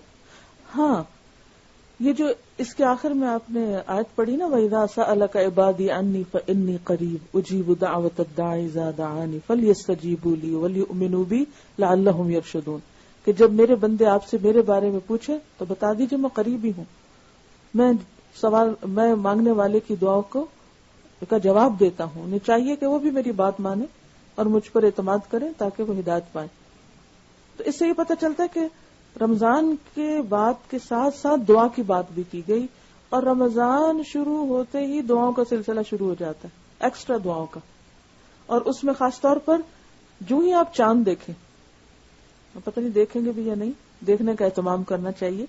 ہاں یہ جو اس کے آخر میں آپ نے آیت پڑھی نا، وَإِذَا سَأَلَكَ عِبَادِي عَنِّي فَإِنِّي قَرِيبٌ أُجِيبُ دَعْوَةَ الدَّاعِ إِذَا دَعَانِ فَلْيَسْتَجِيبُوا لِي وَلْيُؤْمِنُوا بِي لَعَلَّهُمْ يَرْشُدُونَ، کہ جب میرے بندے آپ سے میرے بارے میں پوچھے تو بتا دیجئے میں قریب ہی ہوں، میں مانگنے والے کی دعاؤں کا جواب دیتا ہوں. انہیں چاہیے کہ وہ بھی میری بات مانے اور مجھ پر اعتماد کریں تاکہ وہ ہدایت پائیں. تو اس سے یہ پتہ چلتا ہے کہ رمضان کے بعد کے ساتھ ساتھ دعا کی بات بھی کی گئی، اور رمضان شروع ہوتے ہی دعاؤں کا سلسلہ شروع ہو جاتا ہے، ایکسٹرا دعاؤں کا. اور اس میں خاص طور پر جو ہی آپ چاند دیکھیں، پتہ نہیں دیکھیں گے بھی یا نہیں، دیکھنے کا اہتمام کرنا چاہیے.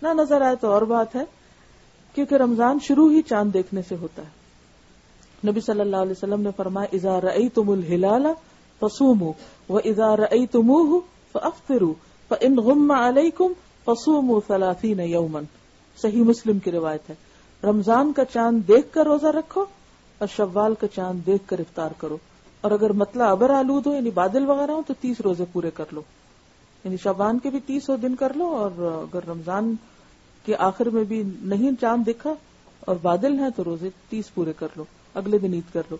نہ نظر آئے تو اور بات ہے، کیونکہ رمضان شروع ہی چاند دیکھنے سے ہوتا ہے. نبی صلی اللہ علیہ وسلم نے فرمایا، اذا رأیتم الہلال فصوموا واذا رأیتموہ فافطروا فان غم علیکم فصوموا 30 یوما. صحیح مسلم کی روایت ہے. رمضان کا چاند دیکھ کر روزہ رکھو اور شوال کا چاند دیکھ کر افطار کرو، اور اگر مطلع ابر آلود ہو یعنی بادل وغیرہ ہو تو 30 روزے پورے کر لو، یعنی شعبان کے بھی 30 دن کر لو، اور اگر رمضان کے آخر میں بھی نہیں چاند دکھا اور بادل ہیں تو روزے 30 پورے کر لو، اگلے دن عید کر لو.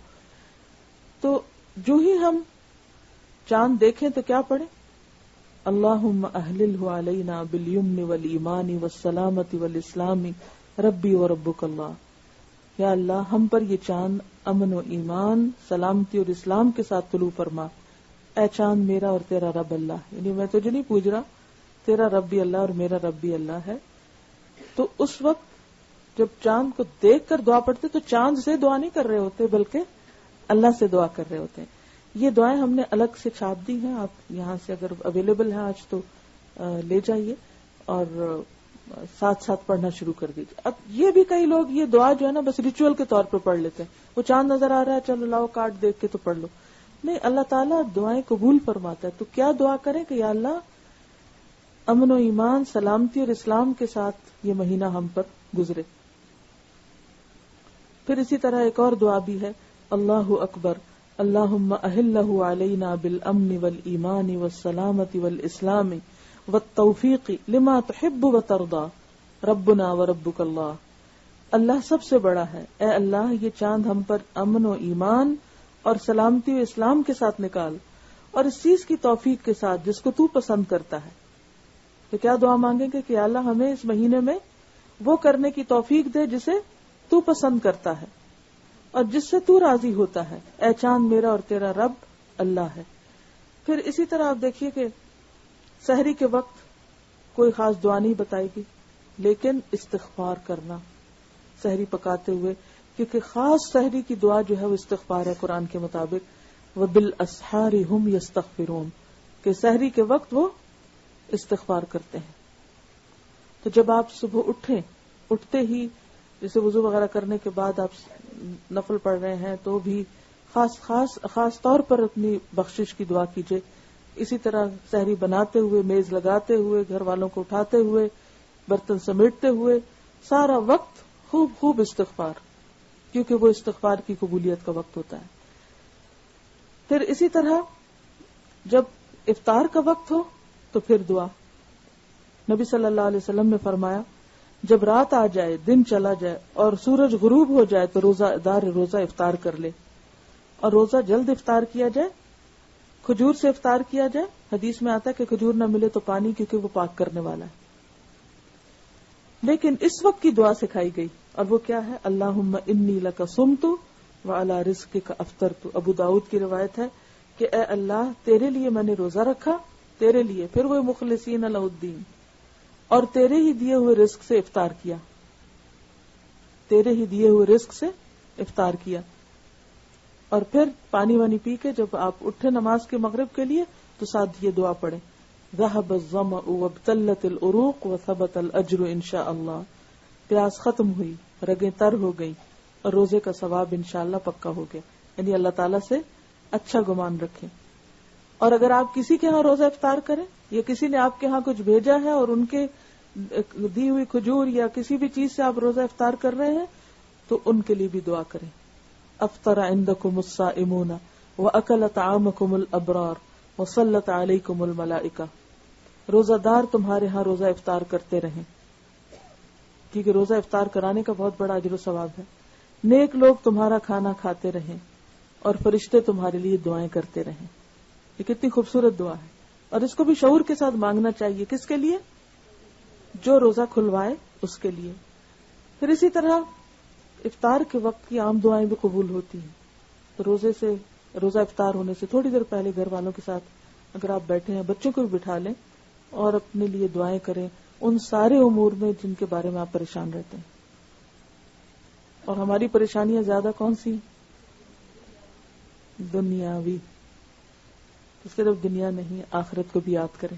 تو جو ہی ہم چاند دیکھیں تو کیا پڑھیں؟ اللہم اہللہ علینا بالیمن والایمان والسلامت والاسلام ربی وربک اللہ. یا اللہ ہم پر یہ چاند امن و ایمان، سلامتی اور اسلام کے ساتھ طلوع فرما. اے چاند میرا اور تیرا رب اللہ، یعنی میں تجھے نہیں پوچھ رہا، تیرا رب بھی اللہ اور میرا رب بھی اللہ ہے. تو اس وقت جب چاند کو دیکھ کر دعا پڑھتے تو چاند سے دعا نہیں کر رہے ہوتے بلکہ اللہ سے دعا کر رہے ہوتے ہیں. یہ دعائیں ہم نے الگ سے چھاپ دی ہیں، آپ یہاں سے اگر اویلیبل ہیں آج تو لے جائیے. اور ساتھ ساتھ پڑھنا شروع کر دیجیے. اب یہ بھی کئی لوگ یہ دعا جو ہے نا بس ریچول کے طور پہ پڑھ لیتے ہیں, وہ چاند نظر آ رہا ہے چلو لاؤ کارڈ دیکھ کے تو پڑھ لو. نہیں, اللہ تعالیٰ دعائیں قبول فرماتا ہے. تو کیا دعا کریں کہ یا اللہ امن و ایمان, سلامتی اور اسلام کے ساتھ یہ مہینہ ہم پر گزرے. پھر اسی طرح ایک اور دعا بھی ہے, اللہ اکبر اللہم اہلہ علینا بالامن والایمان والسلامت والاسلام والتوفیق لما تحب وترضى ربنا وربک اللہ. اللہ سب سے بڑا ہے, اے اللہ یہ چاند ہم پر امن و ایمان اور سلامتی و اسلام کے ساتھ نکال, اور اس چیز کی توفیق کے ساتھ جس کو تو پسند کرتا ہے. تو کیا دعا مانگیں گے کہ اللہ ہمیں اس مہینے میں وہ کرنے کی توفیق دے جسے تو پسند کرتا ہے اور جس سے تو راضی ہوتا ہے. اے چاند میرا اور تیرا رب اللہ ہے. پھر اسی طرح آپ دیکھیے کہ سحری کے وقت کوئی خاص دعا نہیں بتائی گئی, لیکن استغفار کرنا سحری پکاتے ہوئے, کیونکہ خاص سحری کی دعا جو ہے وہ استغفار ہے قرآن کے مطابق. وَبِالْأَسْحَارِ هُمْ يَسْتَغْفِرُونَ, کہ سحری کے وقت وہ استغفار کرتے ہیں. تو جب آپ صبح اٹھتے ہی جیسے وضو وغیرہ کرنے کے بعد آپ نفل پڑھ رہے ہیں تو بھی خاص طور پر اپنی بخشش کی دعا کیجیے. اسی طرح سحری بناتے ہوئے, میز لگاتے ہوئے, گھر والوں کو اٹھاتے ہوئے, برتن سمیٹتے ہوئے, سارا وقت خوب استغفار, کیونکہ وہ استغفار کی قبولیت کا وقت ہوتا ہے. پھر اسی طرح جب افطار کا وقت ہو تو پھر دعا. نبی صلی اللہ علیہ وسلم نے فرمایا جب رات آ جائے, دن چلا جائے اور سورج غروب ہو جائے تو روزہ دار روزہ افطار کر لے, اور روزہ جلد افطار کیا جائے, کھجور سے افطار کیا جائے. حدیث میں آتا ہے کہ کھجور نہ ملے تو پانی, کیونکہ وہ پاک کرنے والا ہے. لیکن اس وقت کی دعا سکھائی گئی, اور وہ کیا ہے, اللہم انی لک صمت وعلی رزقک افطرت. ابو داؤد کی روایت ہے کہ اے اللہ تیرے لیے میں نے روزہ رکھا, تیرے لیے, پھر وہ مخلصین لہ الدین, اور تیرے ہی دیے ہوئے رزق سے افطار کیا, تیرے ہی دیے ہوئے رزق سے افطار کیا. اور پھر پانی وانی پی کے جب آپ اٹھے نماز کے مغرب کے لیے تو ساتھ یہ دعا پڑھیں, ذهب الظمأ وابتلت العروق وثبت الاجر انشاء اللہ. پیاس ختم ہوئی, رگیں تر ہو گئی, اور روزے کا ثواب انشاءاللہ پکا ہو گیا. یعنی اللہ تعالیٰ سے اچھا گمان رکھیں. اور اگر آپ کسی کے ہاں روزہ افطار کریں, یا کسی نے آپ کے ہاں کچھ بھیجا ہے اور ان کے دی ہوئی کھجور یا کسی بھی چیز سے آپ روزہ افطار کر رہے ہیں, تو ان کے لیے بھی دعا کریں. افطر عندکم الصائمون واکل طعامکم الابرار وصلت علیکم الملائکہ. روزہ دار تمہارے ہاں روزہ افطار کرتے رہیں, کیونکہ روزہ افطار کرانے کا بہت بڑا اجر و ثواب ہے. نیک لوگ تمہارا کھانا کھاتے رہیں اور فرشتے تمہارے لیے دعائیں کرتے رہیں. یہ کتنی خوبصورت دعا ہے, اور اس کو بھی شعور کے ساتھ مانگنا چاہیے. کس کے لیے؟ جو روزہ کھلوائے اس کے لیے. پھر اسی طرح افطار کے وقت کی عام دعائیں بھی قبول ہوتی ہیں. تو روزہ افطار ہونے سے تھوڑی دیر پہلے گھر والوں کے ساتھ اگر آپ بیٹھے ہیں, بچوں کو بھی بٹھا لیں اور اپنے لیے دعائیں کریں ان سارے امور میں جن کے بارے میں آپ پریشان رہتے ہیں. اور ہماری پریشانیاں زیادہ کون سی؟ دنیاوی. اس کے طرف دنیا نہیں, آخرت کو بھی یاد کریں.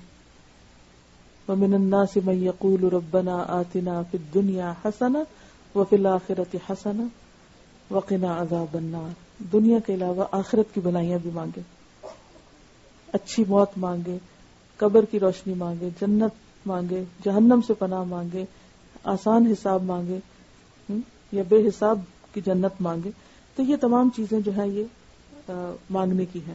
وَمِنَ النَّاسِ مَن يَقُولُ رَبَّنَا آتِنَا فِي الدُّنْيَا حَسَنَةً وَفِي الْآخِرَةِ حَسَنَةً وَقِنَا عَذَابَ النَّارِ. دنیا کے علاوہ آخرت کی بھلائیاں بھی مانگے, اچھی موت مانگے, قبر کی روشنی مانگے, جنت مانگے, جہنم سے پناہ مانگے, آسان حساب مانگے یا بے حساب کی جنت مانگے. تو یہ تمام چیزیں جو ہیں یہ مانگنے کی ہیں.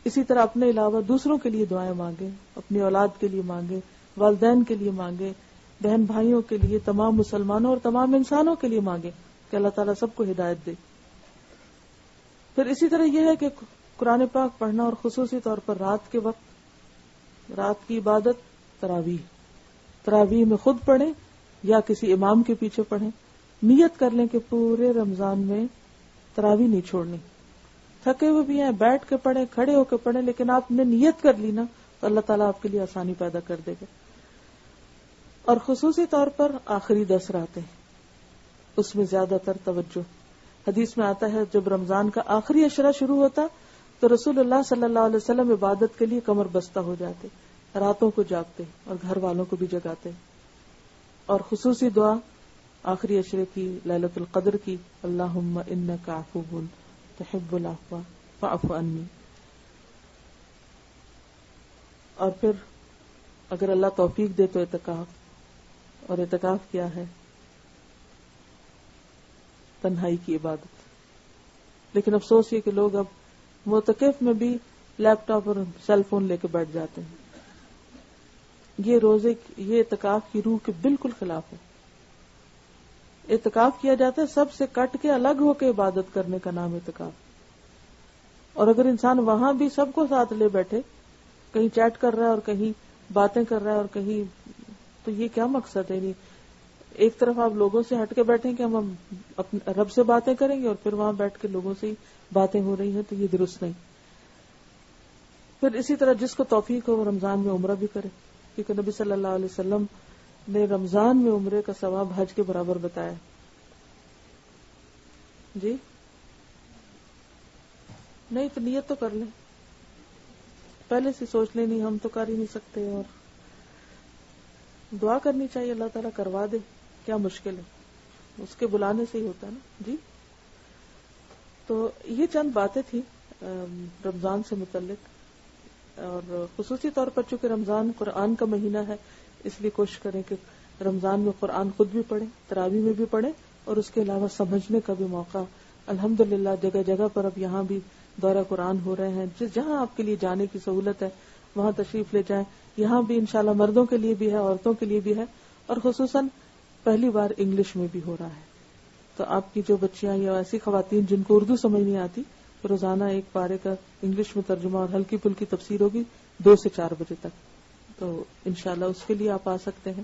اسی طرح اپنے علاوہ دوسروں کے لیے دعائیں مانگے, اپنی اولاد کے لیے مانگے, والدین کے لیے مانگے, بہن بھائیوں کے لیے, تمام مسلمانوں اور تمام انسانوں کے لیے مانگے کہ اللہ تعالیٰ سب کو ہدایت دے. پھر اسی طرح یہ ہے کہ قرآن پاک پڑھنا, اور خصوصی طور پر رات کے وقت رات کی عبادت تراویح میں خود پڑھیں یا کسی امام کے پیچھے پڑھیں. نیت کر لیں کہ پورے رمضان میں تراویح نہیں چھوڑنی. تھکے ہوئے بھی ہیں, بیٹھ کے پڑھیں, کھڑے ہو کے پڑھیں, لیکن آپ نے نیت کر لی نا تو اللہ تعالیٰ آپ کے لیے آسانی پیدا کر دے گا. اور خصوصی طور پر آخری 10 راتیں, اس میں زیادہ تر توجہ. حدیث میں آتا ہے جب رمضان کا آخری عشرہ شروع ہوتا تو رسول اللہ صلی اللہ علیہ وسلم عبادت کے لیے کمر بستہ ہو جاتے, راتوں کو جاگتے اور گھر والوں کو بھی جگاتے. اور خصوصی دعا آخری عشرے کی، لیلۃ القدر کی، اللہم انک عفو تحب العفو فاعف عنی. اور پھر اگر اللہ توفیق دے تو اعتکاف، اور اعتکاف کیا ہے؟ تنہائی کی عبادت. لیکن افسوس یہ کہ لوگ اب معتکف میں بھی لیپ ٹاپ اور سیل فون لے کے بیٹھ جاتے ہیں. یہ روزے، یہ اعتکاف کی روح کے بالکل خلاف ہے. اعتکاف کیا جاتا ہے سب سے کٹ کے الگ ہو کے عبادت کرنے کا نام اعتکاف. اور اگر انسان وہاں بھی سب کو ساتھ لے بیٹھے، کہیں چیٹ کر رہا ہے اور کہیں باتیں کر رہا ہے اور کہیں، تو یہ کیا مقصد ہے؟ ایک طرف آپ لوگوں سے ہٹ کے بیٹھیں کہ ہم اپنے رب سے باتیں کریں گے، اور پھر وہاں بیٹھ کے لوگوں سے ہی باتیں ہو رہی ہیں، تو یہ درست نہیں. پھر اسی طرح جس کو توفیق ہو وہ رمضان میں عمرہ بھی کرے، کیونکہ نبی صلی اللہ علیہ وسلم نے رمضان میں عمرے کا ثواب حج کے برابر بتایا. جی نہیں تو نیت تو کر لیں، پہلے سے سوچ لیں، نہیں ہم تو کر ہی نہیں سکتے، اور دعا کرنی چاہیے اللہ تعالیٰ کروا دے. کیا مشکل ہے، اس کے بلانے سے ہی ہوتا ہے نا. جی تو یہ چند باتیں تھیں رمضان سے متعلق. اور خصوصی طور پر چونکہ رمضان قرآن کا مہینہ ہے، اس لیے کوشش کریں کہ رمضان میں قرآن خود بھی پڑھیں، تراویح میں بھی پڑھیں، اور اس کے علاوہ سمجھنے کا بھی موقع الحمدللہ جگہ جگہ پر اب یہاں بھی دورہ قرآن ہو رہے ہیں. جہاں آپ کے لیے جانے کی سہولت ہے وہاں تشریف لے جائیں. یہاں بھی انشاءاللہ مردوں کے لیے بھی ہے، عورتوں کے لیے بھی ہے، اور خصوصاً پہلی بار انگلش میں بھی ہو رہا ہے. تو آپ کی جو بچیاں یا ایسی خواتین جن کو اردو سمجھ نہیں آتی، روزانہ ایک پارے کا انگلش میں ترجمہ اور ہلکی پھلکی تفسیر ہوگی 2 سے 4 بجے تک. تو انشاءاللہ اس کے لیے آپ آ سکتے ہیں.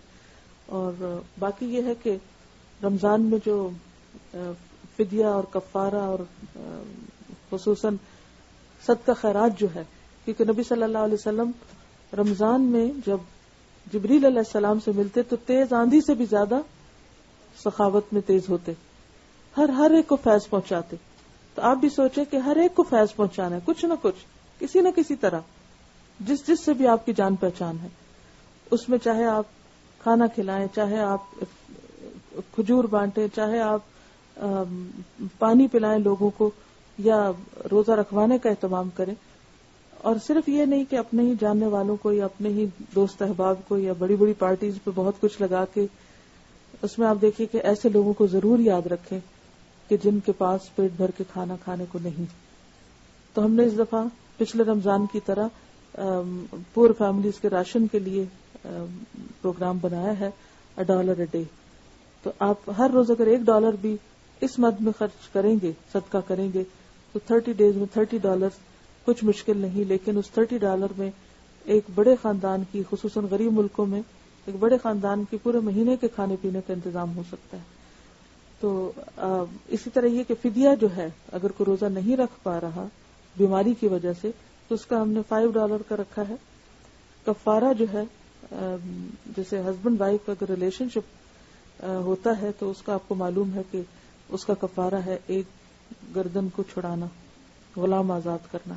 اور باقی یہ ہے کہ رمضان میں جو فدیہ اور کفارہ اور خصوصاً صدقہ خیرات جو ہے، کیونکہ نبی صلی اللہ علیہ وسلم رمضان میں جب جبریل علیہ السلام سے ملتے تو تیز آندھی سے بھی زیادہ سخاوت میں تیز ہوتے، ہر ایک کو فیض پہنچاتے. تو آپ بھی سوچیں کہ ہر ایک کو فیض پہنچانا ہے، کچھ نہ کچھ، کسی نہ کسی طرح، جس سے بھی آپ کی جان پہچان ہے، اس میں چاہے آپ کھانا کھلائیں، چاہے آپ کھجور بانٹیں، چاہے آپ پانی پلائیں لوگوں کو، یا روزہ رکھوانے کا اہتمام کریں. اور صرف یہ نہیں کہ اپنے ہی جاننے والوں کو یا اپنے ہی دوست احباب کو یا بڑی بڑی پارٹیز پہ بہت کچھ لگا کے، اس میں آپ دیکھیے کہ ایسے لوگوں کو ضرور یاد رکھیں کہ جن کے پاس پیٹ بھر کے کھانا کھانے کو نہیں. تو ہم نے اس دفعہ پچھلے رمضان کی طرح پور فیملیز کے راشن کے لیے پروگرام بنایا ہے $1 a day. تو آپ ہر روز اگر $1 بھی اس مد میں خرچ کریں گے، صدقہ کریں گے، تو 30 days میں $30 کچھ مشکل نہیں. لیکن اس $30 میں ایک بڑے خاندان کی، خصوصاً غریب ملکوں میں ایک بڑے خاندان کی پورے مہینے کے کھانے پینے کا انتظام ہو سکتا ہے. تو اسی طرح یہ کہ فدیہ جو ہے، اگر کوئی روزہ نہیں رکھ پا رہا بیماری کی وجہ سے، تو اس کا ہم نے $5 کا رکھا ہے. کفارہ جو ہے، جیسے ہسبینڈ وائف کا اگر ریلیشن شپ ہوتا ہے تو اس کا آپ کو معلوم ہے کہ اس کا کفارہ ہے ایک گردن کو چھڑانا، غلام آزاد کرنا.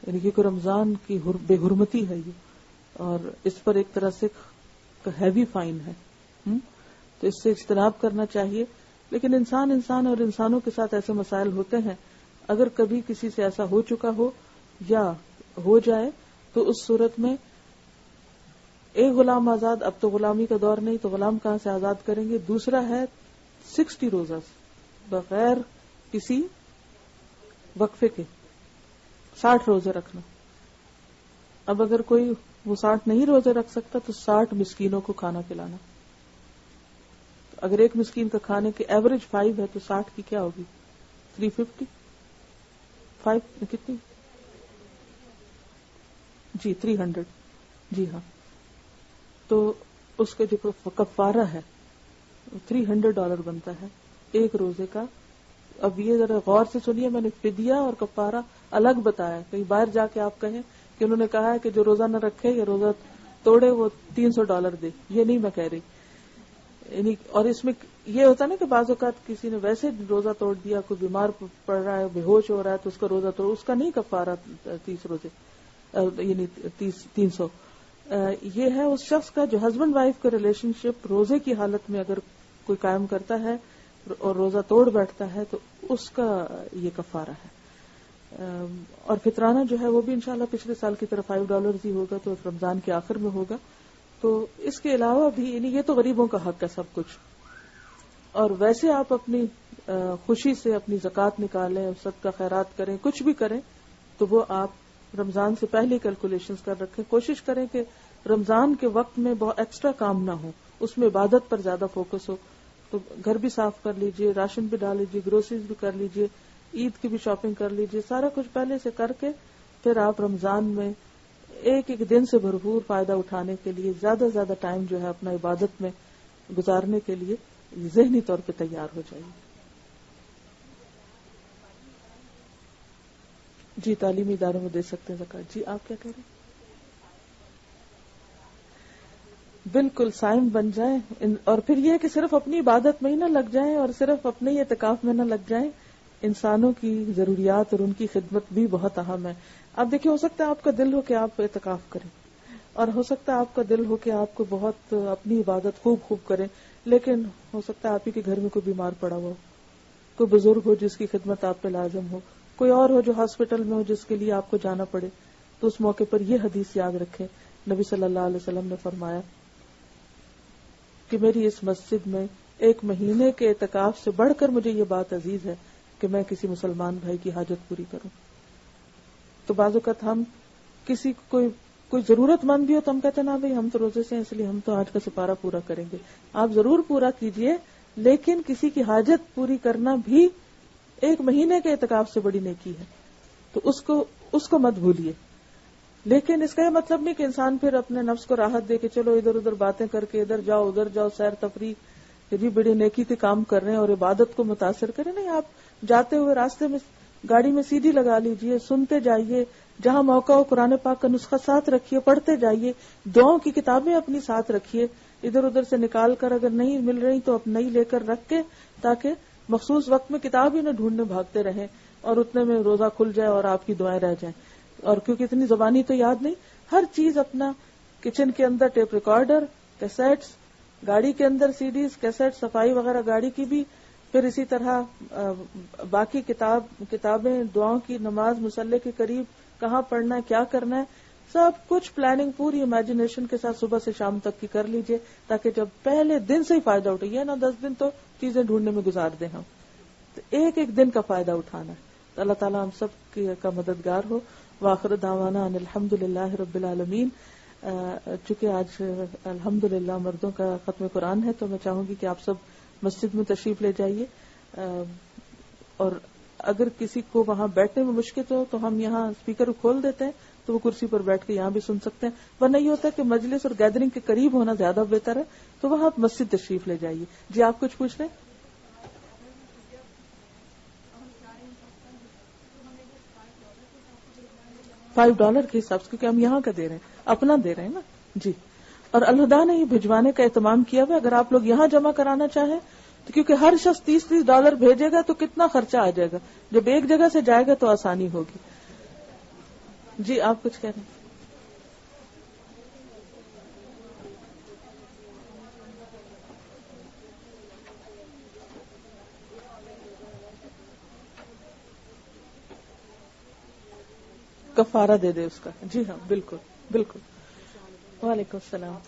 یعنی کہ رمضان کی بے حرمتی ہے یہ، اور اس پر ایک طرح سے ہیوی فائن ہے. تو اس سے اجتناب کرنا چاہیے. لیکن انسان اور انسانوں کے ساتھ ایسے مسائل ہوتے ہیں، اگر کبھی کسی سے ایسا ہو چکا ہو یا ہو جائے تو اس صورت میں ایک غلام آزاد، اب تو غلامی کا دور نہیں تو غلام کہاں سے آزاد کریں گے. دوسرا ہے 60 روزہ بغیر کسی وقفے کے 60 روزے رکھنا. اب اگر کوئی وہ 60 نہیں روزے رکھ سکتا تو 60 مسکینوں کو کھانا کھلانا. اگر ایک مسکین کا کھانے کی ایوریج 5 ہے تو 60 کی کیا ہوگی؟ 350. 5 کتنی؟ جی 300. جی ہاں. تو اس کا جو کفارہ ہے $300 بنتا ہے ایک روزے کا. اب یہ ذرا غور سے سنیے، میں نے فدیہ اور کفارہ الگ بتایا. کہیں باہر جا کے آپ کہیں کہ انہوں نے کہا ہے کہ جو روزہ نہ رکھے یا روزہ توڑے وہ $300 دے، یہ نہیں میں کہہ رہی. یعنی اور اس میں یہ ہوتا نا کہ بعض اوقات کسی نے ویسے روزہ توڑ دیا، کوئی بیمار پڑ رہا ہے، بے ہوش ہو رہا ہے، تو اس کا روزہ توڑ، اس کا نہیں کفارہ 30 روزے یعنی 300. یہ ہے اس شخص کا جو ہسبینڈ وائف کا ریلیشن شپ روزے کی حالت میں اگر کوئی قائم کرتا ہے اور روزہ توڑ بیٹھتا ہے تو اس کا یہ کفارہ ہے. اور فطرانہ جو ہے وہ بھی انشاءاللہ پچھلے سال کی طرح $5 ہی ہوگا, تو رمضان کے آخر میں ہوگا. تو اس کے علاوہ بھی یعنی یہ تو غریبوں کا حق ہے سب کچھ. اور ویسے آپ اپنی خوشی سے اپنی زکوٰۃ نکالیں, صدقہ خیرات کریں, کچھ بھی کریں, تو وہ آپ رمضان سے پہلے کیلکولیشنز کر رکھیں. کوشش کریں کہ رمضان کے وقت میں بہت ایکسٹرا کام نہ ہو, اس میں عبادت پر زیادہ فوکس ہو. تو گھر بھی صاف کر لیجئے, راشن بھی ڈال لیجئے, گروسریز بھی کر لیجئے, عید کی بھی شاپنگ کر لیجئے, سارا کچھ پہلے سے کر کے پھر آپ رمضان میں ایک ایک دن سے بھرپور فائدہ اٹھانے کے لیے زیادہ سے زیادہ ٹائم جو ہے اپنا عبادت میں گزارنے کے لیے ذہنی طور پہ تیار ہو جائیے. جی تعلیمی اداروں میں دے سکتے ہیں زکوٰۃ. جی آپ کیا کہہ رہے ہیں؟ بالکل صائم بن جائیں, اور پھر یہ کہ صرف اپنی عبادت میں ہی نہ لگ جائیں اور صرف اپنے ہی اعتکاف میں نہ لگ جائیں. انسانوں کی ضروریات اور ان کی خدمت بھی بہت اہم ہے. آپ دیکھیں, ہو سکتا ہے آپ کا دل ہو کہ آپ اعتکاف کریں, اور ہو سکتا ہے آپ کا دل ہو کہ آپ کو بہت اپنی عبادت خوب کریں, لیکن ہو سکتا ہے آپ ہی کے گھر میں کوئی بیمار پڑا ہوا ہو, کوئی بزرگ ہو جس کی خدمت آپ پہ لازم ہو, کوئی اور ہو جو ہاسپٹل میں ہو جس کے لیے آپ کو جانا پڑے. تو اس موقع پر یہ حدیث یاد رکھیں, نبی صلی اللہ علیہ وسلم نے فرمایا کہ میری اس مسجد میں 1 مہینے کے اعتکاف سے بڑھ کر مجھے یہ بات عزیز ہے کہ میں کسی مسلمان بھائی کی حاجت پوری کروں. تو بعض اوقات ہم کسی کوئی ضرورت مند بھی ہو تو ہم کہتے ہیں نا بھائی ہم تو روزے سے ہیں اس لیے ہم تو آج کا سپارہ پورا کریں گے. آپ ضرور پورا کیجئے, لیکن کسی کی حاجت پوری کرنا بھی 1 مہینے کے اعتکاف سے بڑی نیکی ہے, تو اس کو مت بھولیے. لیکن اس کا یہ مطلب نہیں کہ انسان پھر اپنے نفس کو راحت دے کے چلو ادھر ادھر باتیں کر کے ادھر جاؤ ادھر جاؤ, سیر تفریح, کہ جی بڑی نیکی کے کام کر رہے ہیں اور عبادت کو متاثر کریں. نہیں, آپ جاتے ہوئے راستے میں گاڑی میں CD لگا لیجئے, سنتے جائیے, جہاں موقع ہو قرآن پاک کا نسخہ ساتھ رکھیے, پڑھتے جائیے, دعاؤں کی کتابیں اپنی ساتھ رکھیے, ادھر ادھر سے نکال کر اگر نہیں مل رہی تو اب نئی لے کر رکھ کے, تاکہ مخصوص وقت میں کتاب ہی نہ ڈھونڈنے بھاگتے رہیں اور اتنے میں روزہ کھل جائے اور آپ کی دعائیں رہ جائیں. اور کیونکہ اتنی زبانی تو یاد نہیں, ہر چیز اپنا کچن کے اندر ٹیپ ریکارڈر, کیسٹس, گاڑی کے اندر CDs, کیسٹ, صفائی وغیرہ گاڑی کی بھی, پھر اسی طرح باقی کتابیں, دعاؤں کی, نماز مصلی کے قریب کہاں پڑھنا ہے, کیا کرنا ہے, سب کچھ پلاننگ پوری امیجنیشن کے ساتھ صبح سے شام تک کی کر لیجئے, تاکہ جب پہلے دن سے ہی فائدہ اٹھائیے نا, 10 دن تو چیزیں ڈھونڈنے میں گزار دیں ہم, تو ایک ایک دن کا فائدہ اٹھانا ہے. اللہ تعالیٰ ہم سب کا مددگار ہو. وآخر دعوانا ان الحمدللہ رب العالمین. چونکہ آج الحمدللہ مردوں کا ختم قرآن ہے, تو میں چاہوں گی کہ آپ سب مسجد میں تشریف لے جائیے, اور اگر کسی کو وہاں بیٹھنے میں مشکل ہو تو ہم یہاں اسپیکر کھول دیتے ہیں, تو وہ کرسی پر بیٹھ کے یہاں بھی سن سکتے ہیں. ورنہ یہ ہوتا ہے کہ مجلس اور گیدرنگ کے قریب ہونا زیادہ بہتر ہے, تو وہاں آپ مسجد تشریف لے جائیے. جی آپ کچھ پوچھ رہے ہیں؟ $5 کے حساب سے, کیونکہ ہم یہاں کا دے رہے ہیں, اپنا دے رہے ہیں نا. جی, اور الہدا نے یہ بھجوانے کا اہتمام کیا ہوا, اگر آپ لوگ یہاں جمع کرانا چاہیں تو, کیونکہ ہر شخص $30 بھیجے گا تو کتنا خرچہ آ جائے گا, جب ایک جگہ سے جائے گا تو آسانی ہوگی. جی آپ کچھ کہہ رہے ہیں؟ کفارہ دے دے اس کا. جی ہاں بالکل بالکل. وعلیکم السلام.